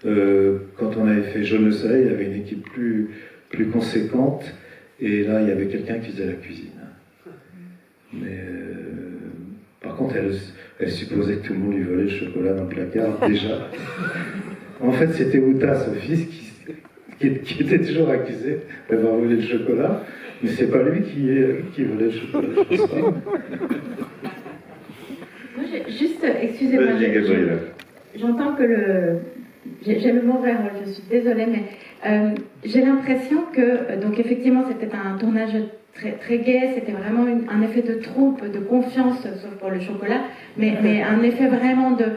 Quand on avait fait Jaune le Soleil, il y avait une équipe plus conséquente, et là il y avait quelqu'un qui faisait la cuisine. Mais par contre, elle supposait que tout le monde lui volait le chocolat dans le placard, déjà. En fait, c'était Outa, son fils, qui était toujours accusé d'avoir volé le chocolat, mais c'est pas lui qui volait le chocolat, je pense pas. Moi, juste, excusez-moi, j'entends que j'ai le mauvais rôle, je suis désolée, mais j'ai l'impression que, donc effectivement, c'était un tournage très, très gai, c'était vraiment un effet de troupe, de confiance, sauf pour le chocolat, mais un effet vraiment de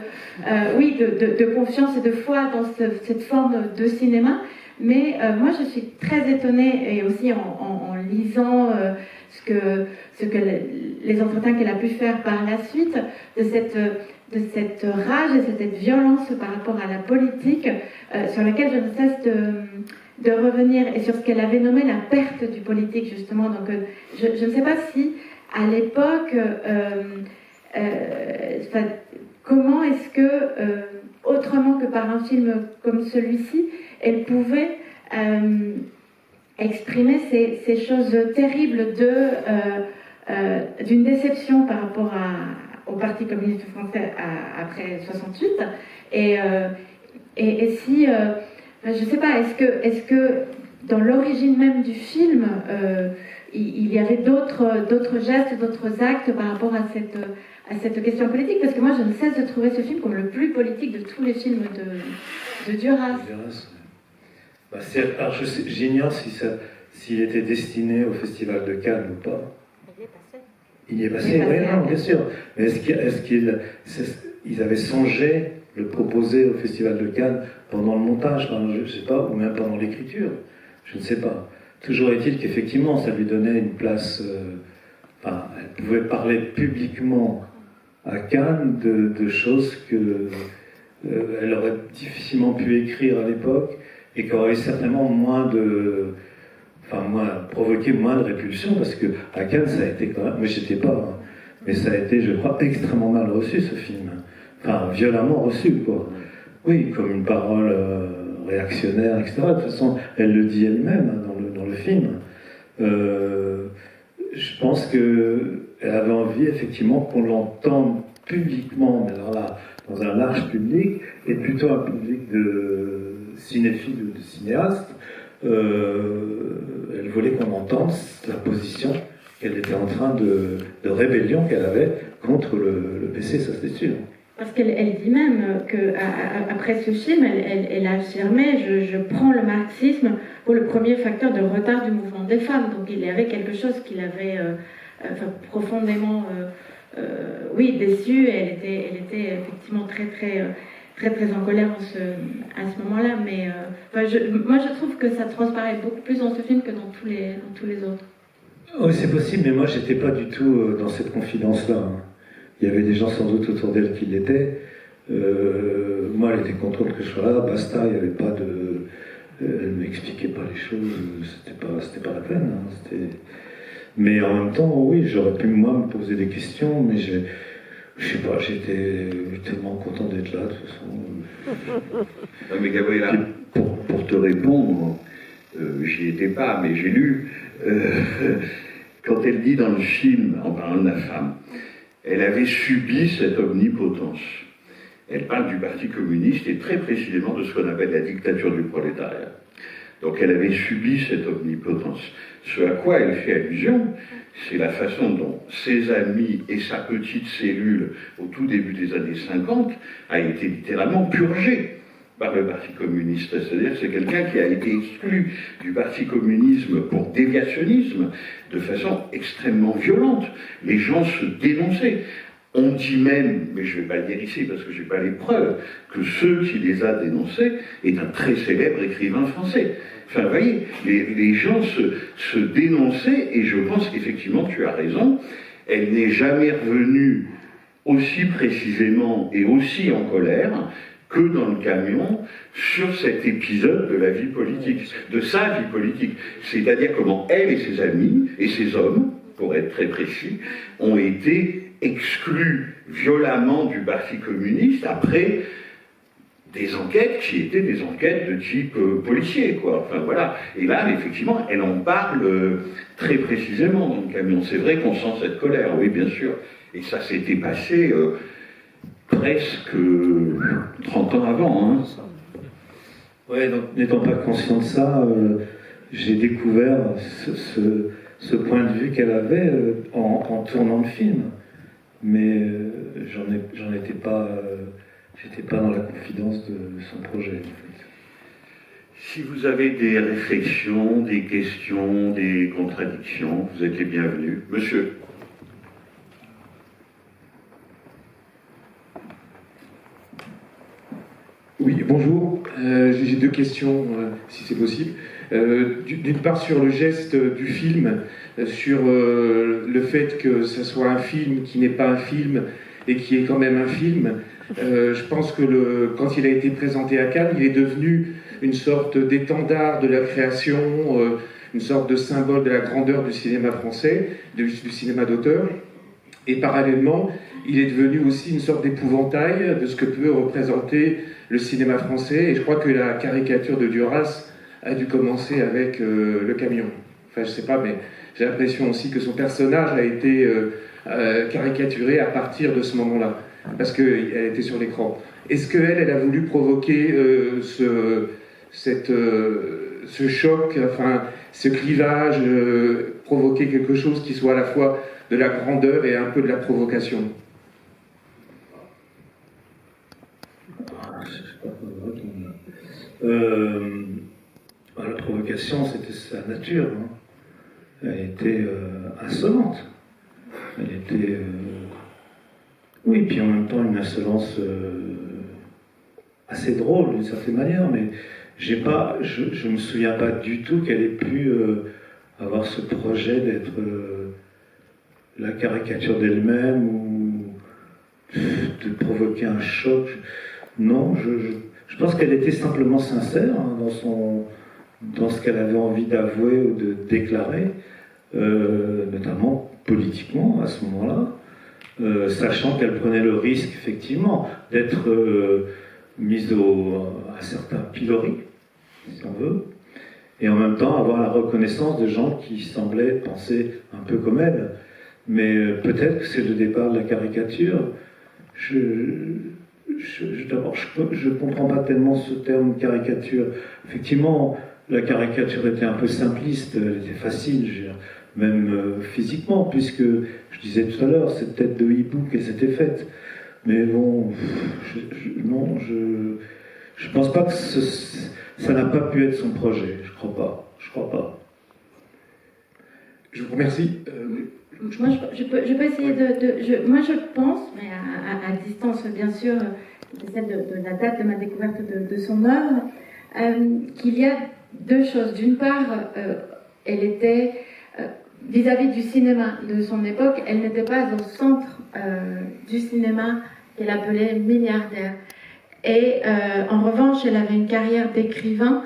confiance et de foi dans cette forme de cinéma. Mais moi, je suis très étonnée, et aussi en lisant ce que les entretiens qu'elle a pu faire par la suite, de cette rage et cette violence par rapport à la politique, sur laquelle je ne cesse de revenir, et sur ce qu'elle avait nommé la perte du politique, justement. Donc, je ne sais pas si, à l'époque, comment est-ce que, autrement que par un film comme celui-ci, elle pouvait exprimer ces choses terribles d'une déception par rapport au Parti communiste français après 68, et si, je ne sais pas, est-ce que dans l'origine même du film, il y avait d'autres gestes, d'autres actes par rapport à cette question politique, parce que moi je ne cesse de trouver ce film comme le plus politique de tous les films de De Duras. Duras, ouais. Bah, alors j'ignore s'il était destiné au Festival de Cannes ou pas. Il y est passé, oui, non, bien sûr. Mais est-ce qu'ils avaient songé le proposer au Festival de Cannes pendant le montage, je ne sais pas, ou même pendant l'écriture? Je ne sais pas. Toujours est-il qu'effectivement, ça lui donnait une place. Elle pouvait parler publiquement à Cannes de choses que elle aurait difficilement pu écrire à l'époque et qui auraient certainement provoqué moins de répulsion, parce que à Cannes, ça a été quand même. Mais j'étais pas. Hein, mais ça a été, je crois, extrêmement mal reçu, ce film. Enfin, violemment reçu, quoi. Oui, comme une parole réactionnaire, etc. De toute façon, elle le dit elle-même hein, dans le film. Je pense qu'elle avait envie, effectivement, qu'on l'entende publiquement, mais alors là, dans un large public, et plutôt un public de cinéphiles ou de cinéastes. Elle voulait qu'on entende la position qu'elle était en train de rébellion qu'elle avait contre le PC, ça c'est sûr. Parce qu'elle dit même qu'après ce film, elle a affirmé je prends le marxisme pour le premier facteur de retard du mouvement des femmes. Donc il y avait quelque chose qui l'avait profondément déçue. Elle était effectivement très en colère à ce moment-là. Mais moi je trouve que ça transparaît beaucoup plus dans ce film que dans tous les autres. Oui, c'est possible, mais moi j'étais pas du tout dans cette confidence-là. Hein. Il y avait des gens sans doute autour d'elle qui l'étaient. Moi, elle était contente que je sois là. Basta, il n'y avait pas de. Elle ne m'expliquait pas les choses. C'était pas la peine. Hein. Mais en même temps, oui, j'aurais pu moi me poser des questions, mais je sais pas, j'étais tellement content d'être là de toute façon. Mais Gabriela, pour te répondre, j'y étais pas, mais j'ai lu. Quand elle dit dans le film, en parlant de la femme, elle avait subi cette omnipotence. Elle parle du Parti communiste et très précisément de ce qu'on appelle la dictature du prolétariat. Donc elle avait subi cette omnipotence. Ce à quoi elle fait allusion, c'est la façon dont ses amis et sa petite cellule, au tout début des années 50, a été littéralement purgée par le Parti communiste. C'est-à-dire que c'est quelqu'un qui a été exclu du Parti communisme pour déviationnisme de façon extrêmement violente. Les gens se dénonçaient. On dit même, mais je ne vais pas le dire ici parce que je n'ai pas les preuves, que ceux qui les a dénoncés est un très célèbre écrivain français. Enfin, vous voyez, les gens se dénonçaient, et je pense qu'effectivement, tu as raison, elle n'est jamais revenue aussi précisément et aussi en colère que dans le camion sur cet épisode de la vie politique, de sa vie politique. C'est-à-dire comment elle et ses amis, et ses hommes, pour être très précis, ont été exclus violemment du Parti communiste après des enquêtes qui étaient des enquêtes de type policier, quoi. Enfin voilà. Et là, effectivement, elle en parle très précisément dans le camion. C'est vrai qu'on sent cette colère, oui, bien sûr. Et ça s'était passé presque 30 ans avant. Hein. Ouais, donc n'étant pas conscient de ça, j'ai découvert ce point de vue qu'elle avait en tournant le film. Mais j'en étais pas. J'étais pas dans la confidence de son projet. En fait. Si vous avez des réflexions, des questions, des contradictions, vous êtes les bienvenus. Monsieur. Oui, bonjour. J'ai deux questions, si c'est possible. D'une part, sur le geste du film, sur le fait que ce soit un film qui n'est pas un film et qui est quand même un film. Je pense que quand il a été présenté à Cannes, il est devenu une sorte d'étendard de la création, une sorte de symbole de la grandeur du cinéma français, du cinéma d'auteur. Et parallèlement, il est devenu aussi une sorte d'épouvantail de ce que peut représenter le cinéma français. Et je crois que la caricature de Duras a dû commencer avec le camion. Enfin, je sais pas, mais j'ai l'impression aussi que son personnage a été caricaturé à partir de ce moment-là, parce qu'elle était sur l'écran. Est-ce qu'elle a voulu provoquer ce choc, enfin, ce clivage, provoquer quelque chose qui soit à la fois de la grandeur et un peu de la provocation? La provocation, c'était sa nature. Hein. Elle était insolente. Elle était... Oui, puis en même temps une insolence assez drôle d'une certaine manière, mais je me souviens pas du tout qu'elle ait pu avoir ce projet d'être la caricature d'elle-même ou de provoquer un choc. Non, je pense qu'elle était simplement sincère hein, dans ce qu'elle avait envie d'avouer ou de déclarer, notamment politiquement à ce moment-là, sachant qu'elle prenait le risque effectivement d'être mise à certains piloris, si on veut, et en même temps avoir la reconnaissance de gens qui semblaient penser un peu comme elle. Mais peut-être que c'est le départ de la caricature. D'abord, je ne comprends pas tellement ce terme caricature. Effectivement, la caricature était un peu simpliste, elle était facile, je veux dire, même physiquement, puisque, je disais tout à l'heure, cette tête de hibou qu'elle s'était faite. Mais bon, je pense pas que ça n'a pas pu être son projet, je crois pas. Je vous remercie. Moi, je peux essayer moi, je pense, mais à distance, bien sûr, c'est celle de la date de ma découverte de son œuvre, qu'il y a deux choses. D'une part, elle était, vis-à-vis du cinéma de son époque, elle n'était pas au centre du cinéma qu'elle appelait milliardaire. Et en revanche, elle avait une carrière d'écrivain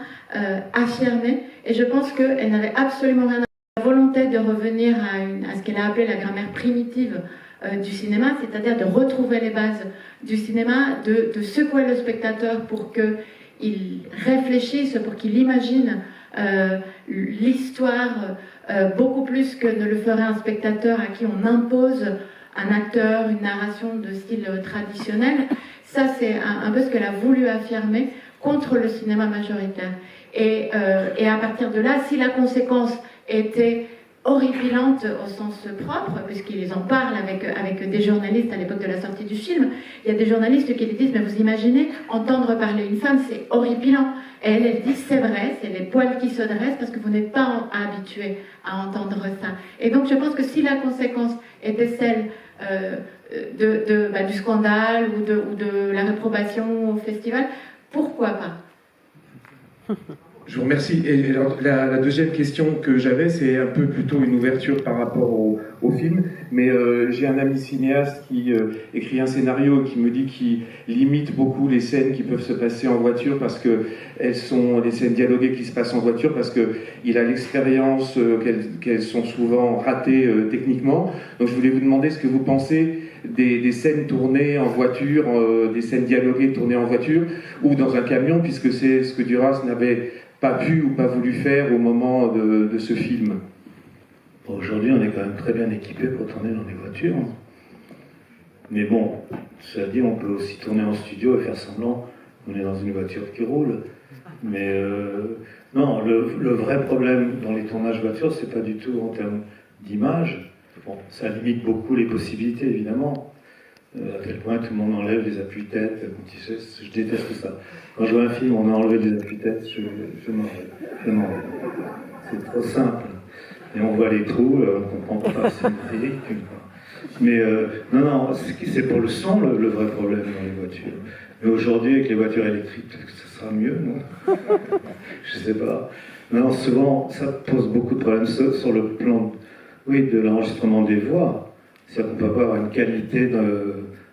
affirmée, et je pense qu'elle n'avait absolument rien à la volonté de revenir à ce qu'elle a appelé la grammaire primitive du cinéma, c'est-à-dire de retrouver les bases du cinéma, de secouer le spectateur pour qu'il réfléchisse, pour qu'il imagine l'histoire beaucoup plus que ne le ferait un spectateur à qui on impose un acteur, une narration de style traditionnel. Ça, c'est un peu ce qu'elle a voulu affirmer contre le cinéma majoritaire. Et à partir de là, si la conséquence était horripilante au sens propre, puisqu'ils en parlent avec des journalistes à l'époque de la sortie du film, il y a des journalistes qui lui disent « Mais vous imaginez, entendre parler une femme, c'est horripilant ». Et elle dit « C'est vrai, c'est les poils qui se dressent parce que vous n'êtes pas habitué à entendre ça ». Et donc je pense que si la conséquence était celle du scandale ou de la réprobation au festival, pourquoi pas? Je vous remercie. Et alors, la deuxième question que j'avais, c'est un peu plutôt une ouverture par rapport au film. Mais j'ai un ami cinéaste qui écrit un scénario et qui me dit qu'il limite beaucoup les scènes qui peuvent se passer en voiture parce que elles sont les scènes dialoguées qui se passent en voiture parce qu'il a l'expérience qu'elles sont souvent ratées techniquement. Donc je voulais vous demander ce que vous pensez des scènes tournées en voiture, des scènes dialoguées tournées en voiture ou dans un camion, puisque c'est ce que Duras n'avait pas pu ou pas voulu faire au moment de ce film. Bon, aujourd'hui, on est quand même très bien équipé pour tourner dans des voitures. Mais bon, cela dit, on peut aussi tourner en studio et faire semblant qu'on est dans une voiture qui roule. Mais non, le vrai problème dans les tournages voitures, c'est pas du tout en termes d'image. Bon, ça limite beaucoup les possibilités, évidemment. À tel point tout le monde enlève les appuis-têtes. Je déteste ça. Quand je vois un film, on a enlevé les appuis-têtes, je m'enlève. C'est trop simple. Et on voit les trous, on comprend pas, c'est ridicule. Mais non, c'est pour le son le vrai problème dans les voitures. Mais aujourd'hui, avec les voitures électriques, ça sera mieux, non? Je sais pas. Non, souvent, ça pose beaucoup de problèmes sur le plan de l'enregistrement des voix. C'est-à-dire qu'on ne peut pas avoir une qualité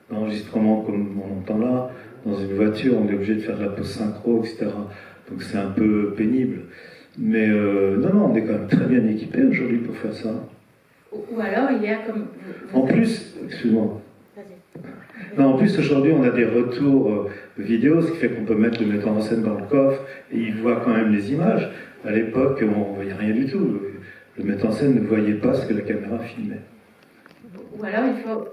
d'enregistrement comme on entend là, dans une voiture, on est obligé de faire de la post-synchro, etc. Donc c'est un peu pénible. Mais non, on est quand même très bien équipé aujourd'hui pour faire ça. Ou alors il y a comme... En plus, excuse-moi. Non, en plus aujourd'hui on a des retours vidéo, ce qui fait qu'on peut mettre le metteur en scène dans le coffre et il voit quand même les images. À l'époque, on ne voyait rien du tout. Le metteur en scène ne voyait pas ce que la caméra filmait. Ou alors il faut,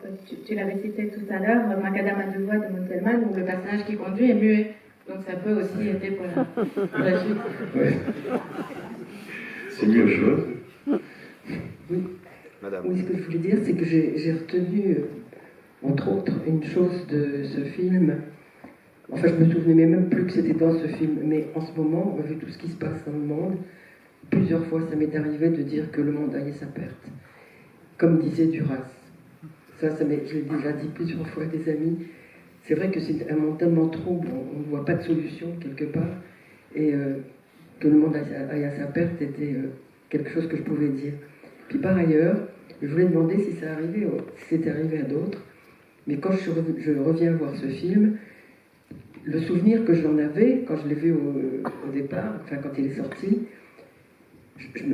tu l'avais cité tout à l'heure, Macadam à deux voix de Montelman, où le personnage qui conduit est muet. Donc ça peut aussi aider pour la suite. Oui. C'est mieux chose. Oui. Madame. Oui, ce que je voulais dire, c'est que j'ai retenu, entre autres, une chose de ce film, Enfin, je me souvenais même plus que c'était dans ce film, mais en ce moment, vu tout ce qui se passe dans le monde, plusieurs fois ça m'est arrivé de dire que le monde aille à sa perte. Comme disait Duras. Je l'ai déjà dit plusieurs fois à des amis. C'est vrai que c'est un monde tellement trouble, on ne voit pas de solution quelque part, et que le monde aille à sa perte était quelque chose que je pouvais dire. Puis par ailleurs, je voulais demander si c'était arrivé à d'autres, mais quand je reviens voir ce film, le souvenir que j'en avais, quand je l'ai vu au départ, enfin quand il est sorti,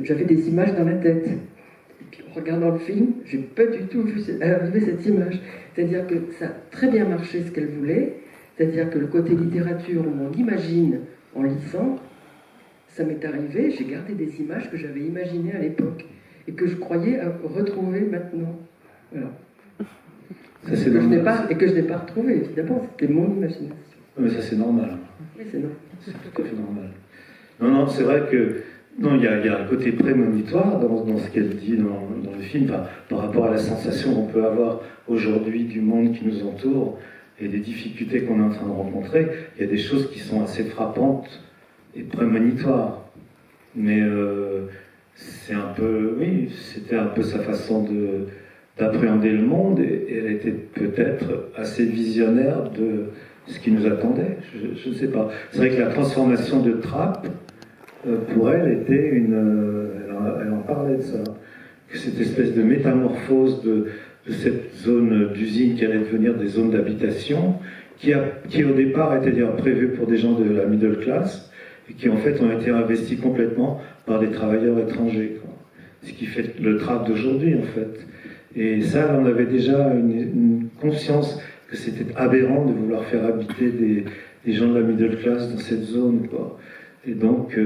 j'avais des images dans la tête. Et puis en regardant le film, j'ai pas du tout vu arriver cette image. C'est-à-dire que ça a très bien marché ce qu'elle voulait, c'est-à-dire que le côté littérature où on imagine en lisant, ça m'est arrivé, j'ai gardé des images que j'avais imaginées à l'époque et que je croyais retrouver maintenant. Voilà. Ça, c'est Et que je n'ai pas retrouvé, évidemment, c'était mon imagination. Mais ça, c'est normal. Oui, c'est normal. C'est tout à fait normal. Non, c'est vrai que non, il y a un côté prémonitoire dans ce qu'elle dit dans le film, par rapport à la sensation qu'on peut avoir aujourd'hui du monde qui nous entoure et des difficultés qu'on est en train de rencontrer. Il y a des choses qui sont assez frappantes et prémonitoires. Mais c'est un peu, oui, c'était un peu sa façon d'appréhender le monde et elle était peut-être assez visionnaire de ce qui nous attendait. Je ne sais pas. C'est vrai que la transformation de Trappes, pour elle, était elle en parlait de ça. Que cette espèce de métamorphose de cette zone d'usine qui allait devenir des zones d'habitation, qui au départ était d'ailleurs prévue pour des gens de la middle class, et qui en fait ont été investis complètement par des travailleurs étrangers. Quoi. Ce qui fait le Trappes d'aujourd'hui, en fait. Et ça, on avait déjà une conscience que c'était aberrant de vouloir faire habiter des gens de la middle class dans cette zone, quoi. Et donc,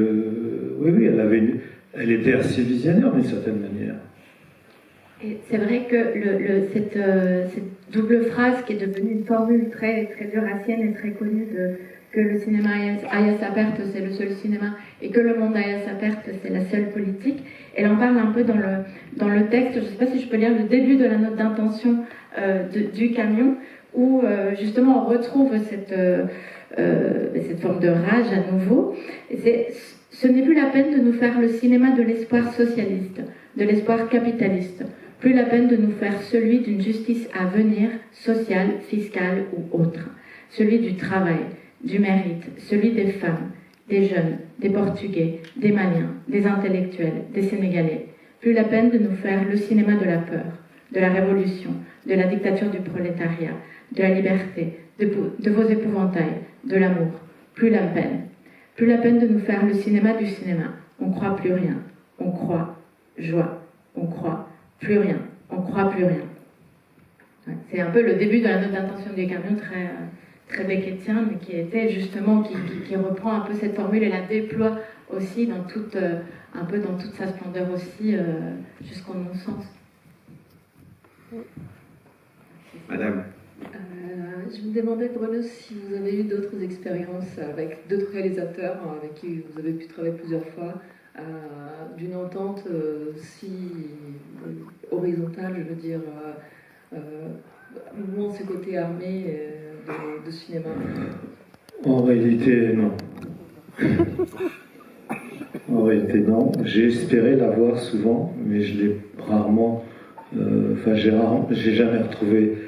oui, elle était assez visionnaire d'une certaine manière. Et c'est vrai que cette double phrase qui est devenue une formule très, très duracienne et très connue que le cinéma aille à sa perte, c'est le seul cinéma, et que le monde aille à sa perte, c'est la seule politique. Elle en parle un peu dans le texte. Je ne sais pas si je peux lire le début de la note d'intention du camion, où justement on retrouve cette forme de rage à nouveau. Ce n'est plus la peine de nous faire le cinéma de l'espoir socialiste, de l'espoir capitaliste. Plus la peine de nous faire celui d'une justice à venir, sociale, fiscale ou autre. Celui du travail, du mérite, celui des femmes, des jeunes, des Portugais, des Maliens, des intellectuels, des Sénégalais. Plus la peine de nous faire le cinéma de la peur, de la révolution, de la dictature du prolétariat, de la liberté, de vos épouvantails, de l'amour. Plus la peine. Plus la peine de nous faire le cinéma du cinéma. On croit plus rien. On croit joie. On croit plus rien. On croit plus rien. Ouais, c'est un peu le début de la note d'intention du camion, très beckettien, mais qui était justement, qui reprend un peu cette formule et la déploie aussi un peu dans toute sa splendeur aussi, jusqu'au non-sens. Madame. Je me demandais, Bruno, si vous avez eu d'autres expériences avec d'autres réalisateurs avec qui vous avez pu travailler plusieurs fois, d'une entente si horizontale, je veux dire, moins ce côté armé de cinéma. En réalité, non. En réalité, non. J'ai espéré l'avoir souvent, mais je l'ai rarement. J'ai jamais retrouvé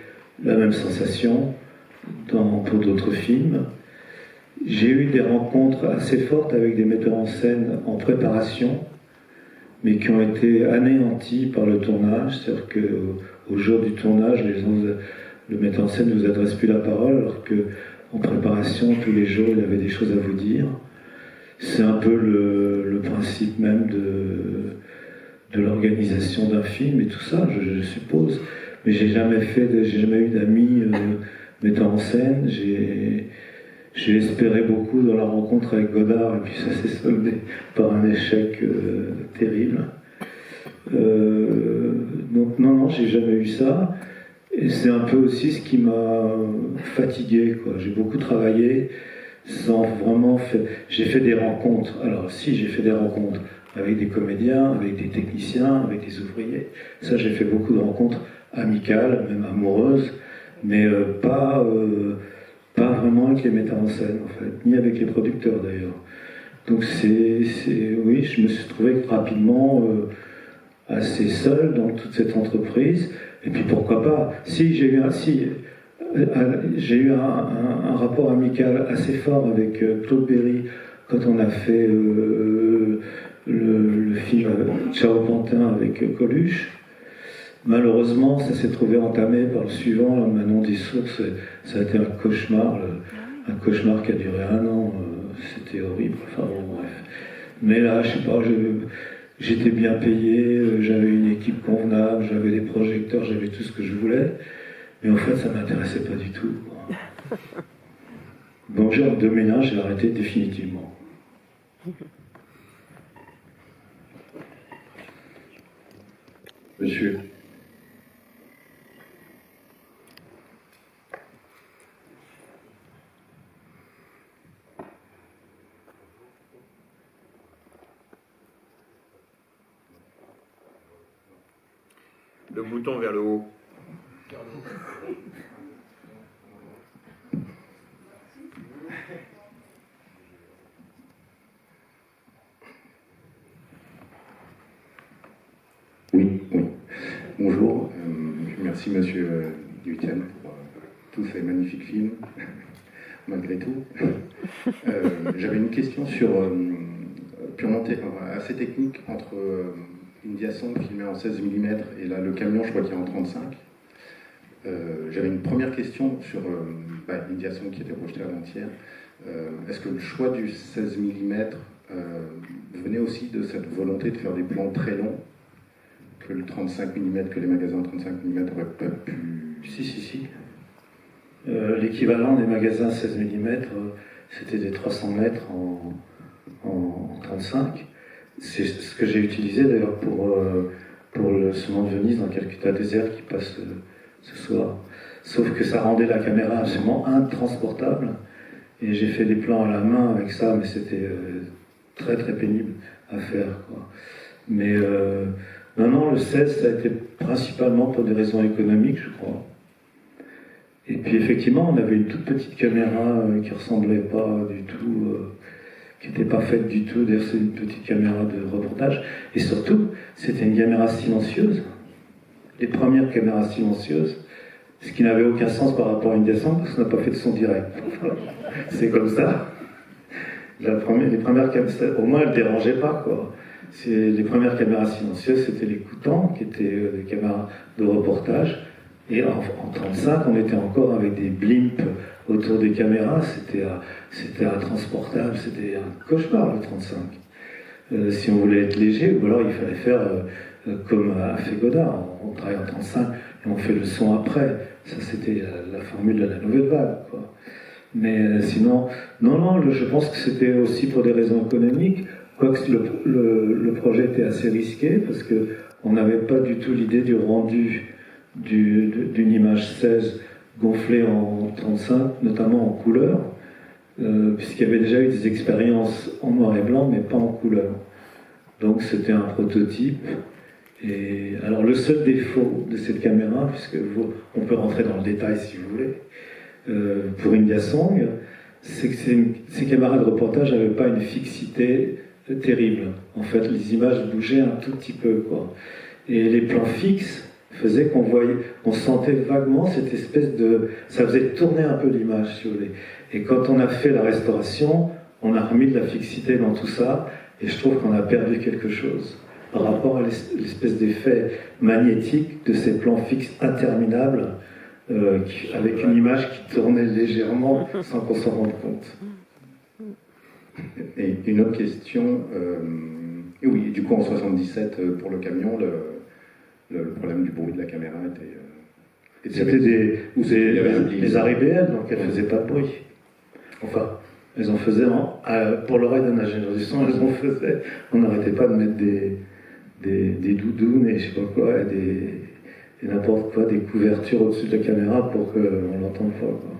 la même sensation pour d'autres films. J'ai eu des rencontres assez fortes avec des metteurs en scène en préparation, mais qui ont été anéantis par le tournage. C'est-à-dire qu'au jour du tournage, le metteur en scène ne vous adresse plus la parole, alors qu'en préparation, tous les jours, il avait des choses à vous dire. C'est un peu le principe même de l'organisation d'un film et tout ça, je suppose. Mais j'ai jamais eu d'amis metteurs en scène. J'ai espéré beaucoup dans la rencontre avec Godard, et puis ça s'est soldé par un échec terrible. Donc non, j'ai jamais eu ça. Et c'est un peu aussi ce qui m'a fatigué, quoi. J'ai beaucoup travaillé sans vraiment faire... J'ai fait des rencontres. Alors si, j'ai fait des rencontres avec des comédiens, avec des techniciens, avec des ouvriers. Ça, j'ai fait beaucoup de rencontres amicales, même amoureuses, mais pas pas vraiment avec les metteurs en scène, en fait, ni avec les producteurs d'ailleurs. Donc oui, je me suis trouvé rapidement assez seul dans toute cette entreprise. Et puis pourquoi pas, j'ai eu un rapport amical assez fort avec Claude Berry quand on a fait le film Ciao Pantin avec Coluche. Malheureusement, ça s'est trouvé entamé par le suivant, Manon des Sources. Ça a été un cauchemar qui a duré 1 an. C'était horrible. Enfin bon, bref. Mais là, je sais pas, j'étais bien payé, j'avais une équipe convenable, j'avais des projecteurs, j'avais tout ce que je voulais. Mais en fait, ça m'intéressait pas du tout. Donc, genre de ménage, j'ai arrêté définitivement. Monsieur. Le bouton vers le haut. Oui. Bonjour. Merci Monsieur Duitienne pour tous ces magnifiques films, malgré tout. J'avais une question sur purement assez technique entre India Song filmé en 16 mm et là le camion, je crois qu'il est en 35. J'avais une première question sur India Song qui était projeté avant-hier. Est-ce que le choix du 16 mm venait aussi de cette volonté de faire des plans très longs que le 35 mm, que les magasins 35 mm auraient pas pu... Si. L'équivalent des magasins 16 mm, c'était des 300 mètres en 35. C'est ce que j'ai utilisé d'ailleurs pour le Saumon de Venise dans Calcutta Désert qui passe ce soir. Sauf que ça rendait la caméra absolument intransportable. Et j'ai fait des plans à la main avec ça, mais c'était très très pénible à faire, quoi. Mais non, le 16, ça a été principalement pour des raisons économiques, je crois. Et puis effectivement, on avait une toute petite caméra qui ressemblait pas du tout, qui n'était pas faite du tout. D'ailleurs, c'est une petite caméra de reportage. Et surtout, c'était une caméra silencieuse. Les premières caméras silencieuses, ce qui n'avait aucun sens par rapport à une descente, parce qu'on n'a pas fait de son direct. C'est comme ça. Les premières caméras, au moins, elles ne dérangeaient pas, quoi. Les premières caméras silencieuses, c'était les Coutan, qui étaient des caméras de reportage. Et en 35, on était encore avec des blimps autour des caméras. C'était intransportable, c'était un cauchemar, le 35. Si on voulait être léger, ou alors il fallait faire comme a fait Godard. On travaille en 35 et on fait le son après. Ça, c'était la formule de la nouvelle vague, quoi. Mais sinon, non, je pense que c'était aussi pour des raisons économiques. Quoique le projet était assez risqué, parce qu'on n'avait pas du tout l'idée du rendu d'une image 16 gonflée en 35, notamment en couleur, puisqu'il y avait déjà eu des expériences en noir et blanc, mais pas en couleur. Donc c'était un prototype. Et alors le seul défaut de cette caméra, puisque on peut rentrer dans le détail si vous voulez, pour India Song, c'est que ces caméras de reportage n'avaient pas une fixité terrible. En fait, les images bougeaient un tout petit peu, quoi. Et les plans fixes faisaient on sentait vaguement cette espèce ça faisait tourner un peu l'image, si vous voulez. Et quand on a fait la restauration, on a remis de la fixité dans tout ça, et je trouve qu'on a perdu quelque chose par rapport à l'espèce d'effet magnétique de ces plans fixes interminables, avec une image qui tournait légèrement sans qu'on s'en rende compte. Et une autre question, oui, du coup en 77, pour le camion, le problème du bruit de la caméra était... C'était des arribéelles, donc elles ne faisaient pas de bruit. Enfin, elles en faisaient, pour l'oreille d'un ingénieur du son, elles en faisaient. On n'arrêtait pas de mettre des doudounes et je sais pas quoi, et n'importe quoi, des couvertures au-dessus de la caméra pour qu'on l'entende pas, quoi.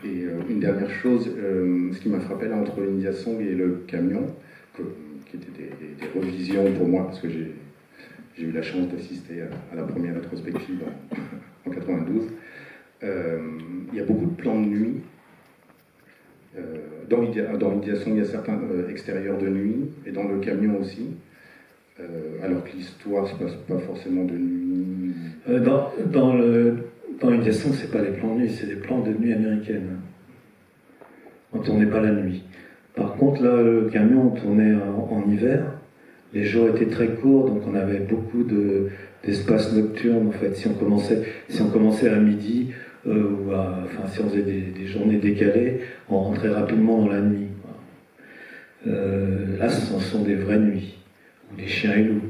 Et une dernière chose, ce qui m'a frappé là entre India Song et le camion, qui étaient des revisions pour moi, parce que j'ai eu la chance d'assister à la première rétrospective en 92, il y a beaucoup de plans de nuit. Dans Ideason, il y a certains extérieurs de nuit, et dans le camion aussi. Alors que l'histoire se passe pas forcément de nuit. Dans Ideason, c'est pas les plans de nuit, c'est des plans de nuit américaines. On tournait pas la nuit. Par contre, là, le camion, on tournait en hiver. Les jours étaient très courts, donc on avait beaucoup d'espace nocturne. En fait, si on commençait à midi, si on faisait des journées décalées, on rentrait rapidement dans la nuit. Là, ce sont des vraies nuits, ou des chiens et loups.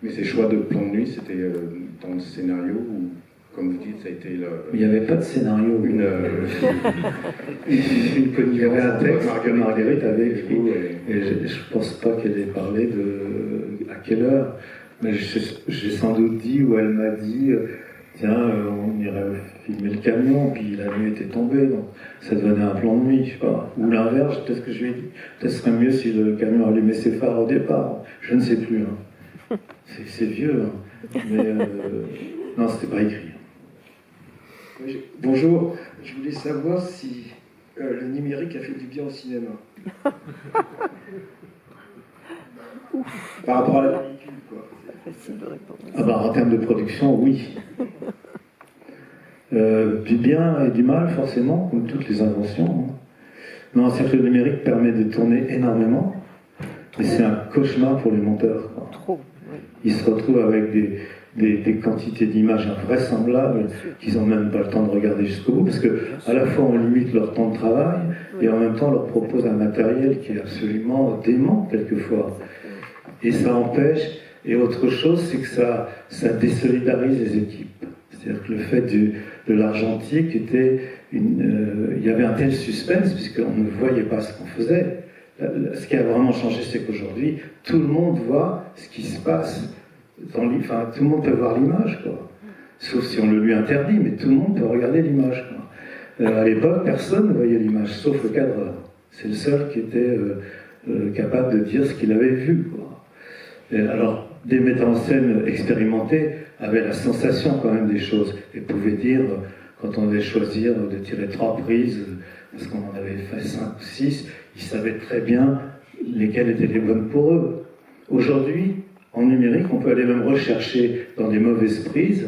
Mais ces choix de plan de nuit, c'était dans le scénario ou, comme vous dites, ça a été Il n'y avait pas de scénario. Une connivence. Il y avait un texte que Marguerite avait écrit, et je ne pense pas qu'elle ait parlé à quelle heure, mais j'ai sans doute dit, ou elle m'a dit, tiens, on irait filmer le camion, puis la nuit était tombée, donc ça devenait un plan de nuit, je sais pas. Ou l'inverse, peut-être que je lui ai dit, peut-être ce serait mieux si le camion allumait ses phares au départ, je ne sais plus. Hein. C'est vieux, hein. Mais non, c'était pas écrit. Bonjour, je voulais savoir si le numérique a fait du bien au cinéma. Par rapport à la pellicule, quoi. Facile de répondre. Ah bah, en termes de production, oui. Du bien et du mal, forcément, comme toutes les inventions. Hein. Non, c'est que le numérique permet de tourner énormément, et c'est un cauchemar pour les monteurs. Quoi. Trop, oui. Ils se retrouvent avec des quantités d'images invraisemblables qu'ils n'ont même pas le temps de regarder jusqu'au bout, parce que à la fois on limite leur temps de travail, et en même temps on leur propose un matériel qui est absolument dément quelquefois. Et ça empêche, et autre chose, c'est que ça désolidarise les équipes. C'est-à-dire que le fait de l'argentique était il y avait un tel suspense, puisqu'on ne voyait pas ce qu'on faisait. Ce qui a vraiment changé, c'est qu'aujourd'hui, tout le monde voit ce qui se passe. Tout le monde peut voir l'image, quoi. Sauf si on le lui interdit, mais tout le monde peut regarder l'image, quoi. À l'époque, personne ne voyait l'image, sauf le cadreur. C'est le seul qui était capable de dire ce qu'il avait vu, quoi. Alors, des metteurs en scène expérimentés avaient la sensation quand même des choses, et pouvaient dire, quand on devait choisir de tirer 3 prises, parce qu'on en avait fait 5 ou 6, ils savaient très bien lesquelles étaient les bonnes pour eux. Aujourd'hui, en numérique, on peut aller même rechercher dans des mauvaises prises,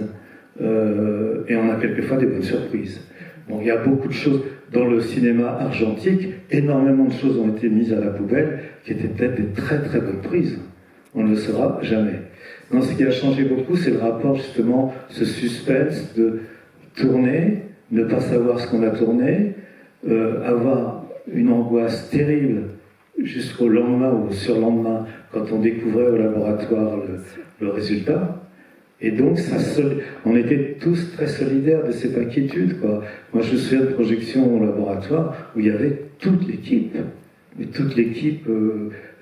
et on a quelquefois des bonnes surprises. Bon, il y a beaucoup de choses dans le cinéma argentique, énormément de choses ont été mises à la poubelle, qui étaient peut-être des très très bonnes prises. On ne le saura jamais. Non, ce qui a changé beaucoup, c'est le rapport justement, ce suspense de tourner, ne pas savoir ce qu'on a tourné, avoir une angoisse terrible jusqu'au lendemain ou au surlendemain, quand on découvrait au laboratoire le résultat. Et donc, on était tous très solidaires de cette inquiétude, quoi. Moi, je me souviens de projections au laboratoire où il y avait toute l'équipe, mais toute l'équipe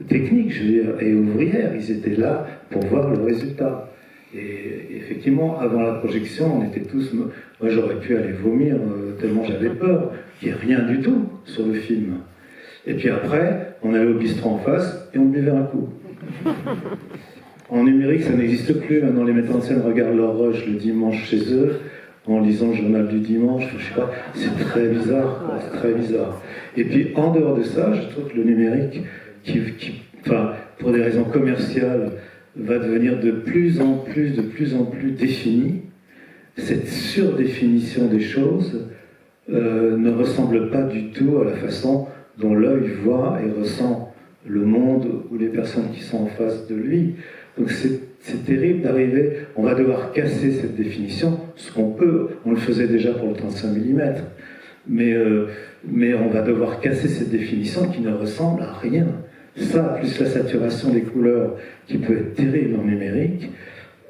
technique, je veux dire, et ouvrière. Ils étaient là pour voir le résultat. Et effectivement, avant la projection, on était tous... Moi, j'aurais pu aller vomir tellement j'avais peur qu'il n'y ait rien du tout sur le film. Et puis après, on allait au bistrot en face et on buvait un coup. En numérique, ça n'existe plus. Maintenant, les metteurs en scène regardent leur rush le dimanche chez eux, en lisant le journal du dimanche, je sais pas. C'est très bizarre, quoi. C'est très bizarre. Et puis, en dehors de ça, je trouve que le numérique, pour des raisons commerciales, va devenir de plus en plus défini. Cette surdéfinition des choses ne ressemble pas du tout à la façon dont l'œil voit et ressent le monde ou les personnes qui sont en face de lui. Donc c'est terrible d'arriver, on va devoir casser cette définition, ce qu'on peut, on le faisait déjà pour le 35 mm, mais on va devoir casser cette définition qui ne ressemble à rien. Ça, plus la saturation des couleurs qui peut être terrible en numérique,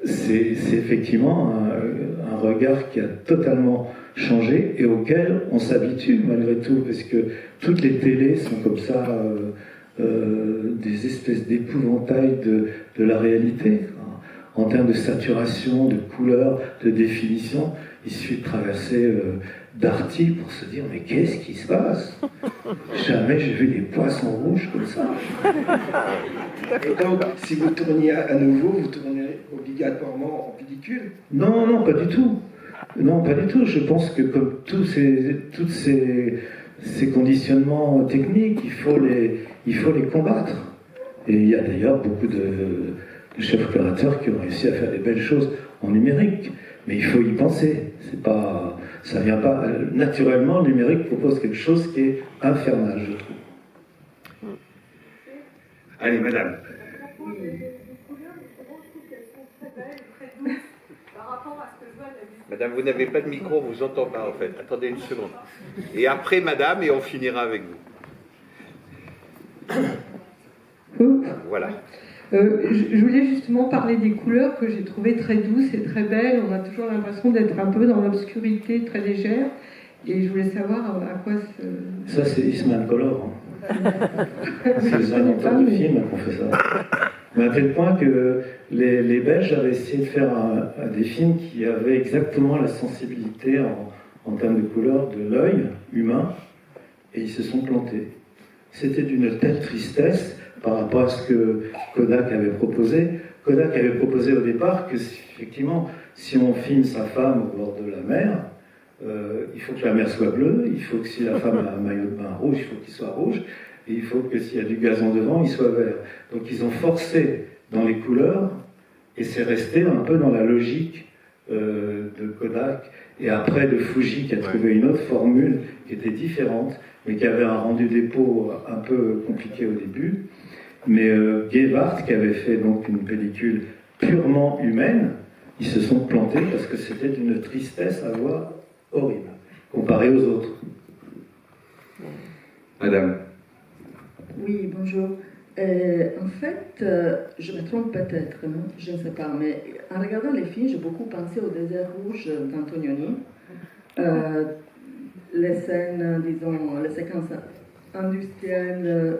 c'est effectivement un regard qui a totalement changé et auquel on s'habitue malgré tout, parce que toutes les télés sont comme ça, des espèces d'épouvantails de la réalité. En termes de saturation, de couleurs, de définition, il suffit de traverser Darty pour se dire mais qu'est-ce qui se passe? Jamais j'ai vu des poissons rouges comme ça. Et donc, si vous tourniez à nouveau, vous tournerez obligatoirement en pellicule? Non, pas du tout. Non, pas du tout. Je pense que comme tous ces conditionnements techniques, il faut les combattre. Et il y a d'ailleurs beaucoup de chefs opérateurs qui ont réussi à faire des belles choses en numérique. Mais il faut y penser. Ça vient pas naturellement. Le numérique propose quelque chose qui est infernal, je trouve. Allez, madame. Madame, vous n'avez pas de micro, on vous entend pas en fait. Attendez une seconde. Et après, madame, et on finira avec vous. Voilà. Je voulais justement parler des couleurs que j'ai trouvées très douces et très belles. On a toujours l'impression d'être un peu dans l'obscurité très légère. Et je voulais savoir à quoi Ça, c'est Eastman Color. C'est les inventeurs du film qui ont fait ça. Mais à tel point que les Belges avaient essayé de faire des films qui avaient exactement la sensibilité en termes de couleur de l'œil humain, et ils se sont plantés. C'était d'une telle tristesse par rapport à ce que Kodak avait proposé. Kodak avait proposé au départ que, effectivement, si on filme sa femme au bord de la mer, il faut que la mer soit bleue, il faut que si la femme a un maillot de bain rouge, il faut qu'il soit rouge, et il faut que s'il y a du gazon devant, il soit vert. Donc ils ont forcé dans les couleurs, et c'est resté un peu dans la logique de Kodak, et après de Fuji qui a trouvé une autre formule qui était différente, mais qui avait un rendu des peaux un peu compliqué au début. Mais Gewart, qui avait fait donc une pellicule purement humaine, ils se sont plantés parce que c'était d'une tristesse à voir horrible, comparé aux autres. Madame. Oui, bonjour. En fait, je me trompe peut-être, non? Je ne sais pas, mais en regardant les films, j'ai beaucoup pensé au désert rouge d'Antonioni. Les scènes, disons, les séquences industrielles,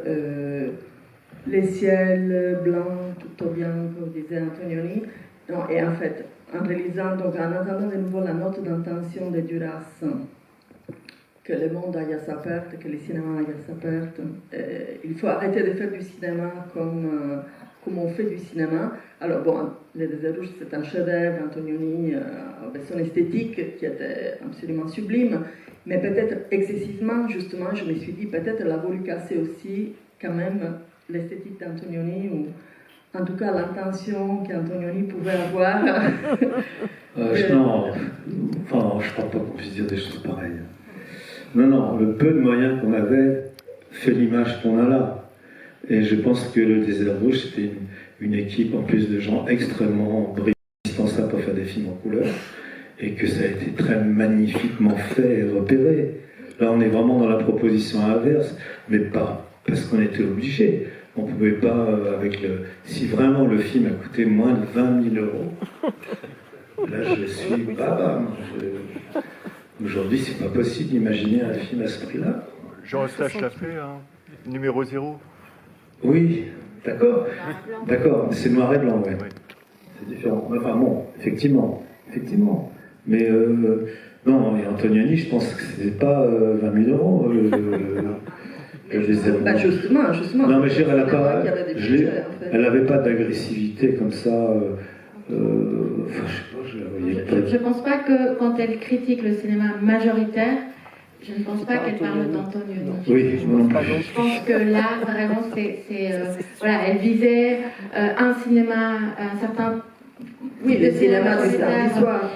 les ciels blancs, tout bien, comme disait Antonioni. Non, et en fait, en réalisant, donc en entendant de nouveau la note d'intention de Duras, que le monde aille à sa perte, que le cinéma aille à sa perte, il faut arrêter de faire du cinéma comme on fait du cinéma. Alors bon, Les Déserts Rouges, c'est un chef-d'œuvre, Antonioni avait son esthétique qui était absolument sublime, mais peut-être excessivement, justement, je me suis dit, peut-être elle a voulu casser aussi quand même l'esthétique d'Antonioni, ou en tout cas l'intention qu'Antonioni pouvait avoir. Non, enfin, je ne crois pas qu'on puisse dire des choses pareilles. Non, le peu de moyens qu'on avait fait l'image qu'on a là. Et je pense que le Désert Rouge, c'était une équipe en plus de gens extrêmement brillants, indispensables pour faire des films en couleur, et que ça a été très magnifiquement fait et repéré. Là, on est vraiment dans la proposition inverse, mais pas parce qu'on était obligé. On ne pouvait pas, si vraiment le film a coûté moins de 20 000 €, là, je suis baba. Aujourd'hui, c'est pas possible d'imaginer un film à ce prix-là. Jean Eustache l'a fait, hein. Numéro 0. Oui, d'accord, mais c'est noir et blanc, ouais. C'est différent. Enfin bon, effectivement. Mais non, et Antonioni, je pense que c'était pas 20 000 €. Justement. Non, mais je veux dire, elle n'avait pas d'agressivité comme ça. Enfin, je sais pas, je ne pense pas que quand elle critique le cinéma majoritaire, je ne pense pas qu'elle parle d'Antonioni. Oui, je pense que là, vraiment, voilà, elle visait un cinéma, un certain. Oui, le cinéma de l'histoire.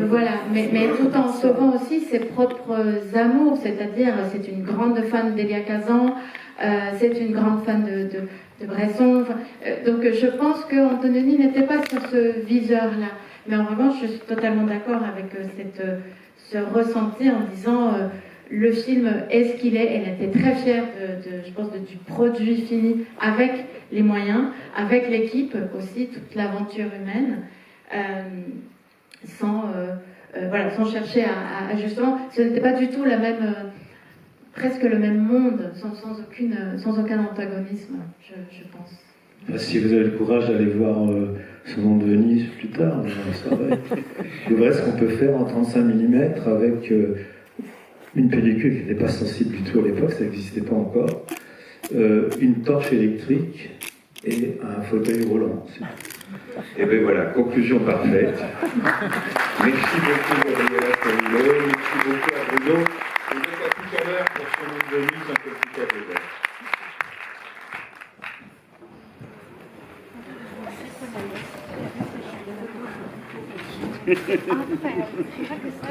Voilà, mais tout en sauvant aussi ses propres amours, c'est-à-dire, c'est une grande fan d'Elia Kazan, c'est une grande fan de Bresson. Donc je pense qu'Antonioni n'était pas sur ce viseur-là. Mais en revanche, je suis totalement d'accord avec ce ressenti en disant le film est ce qu'il est. Elle était très fière, je pense, du produit fini, avec les moyens, avec l'équipe aussi, toute l'aventure humaine, sans chercher à justement... Ce n'était pas du tout la même... presque le même monde, sans aucun antagonisme, je pense. Si vous avez le courage d'aller voir ce nom de Venise plus tard, ça va. Le vrai, ce qu'on peut faire en 35 mm avec une pellicule qui n'était pas sensible du tout à l'époque, ça n'existait pas encore, une torche électrique et un fauteuil roulant. Et bien voilà, conclusion parfaite. Merci beaucoup Gabriela Camillo, merci beaucoup à Bruno. Et donc à tout à l'heure pour son nom de mise un peu plus tard. Après, c'est vrai que ça,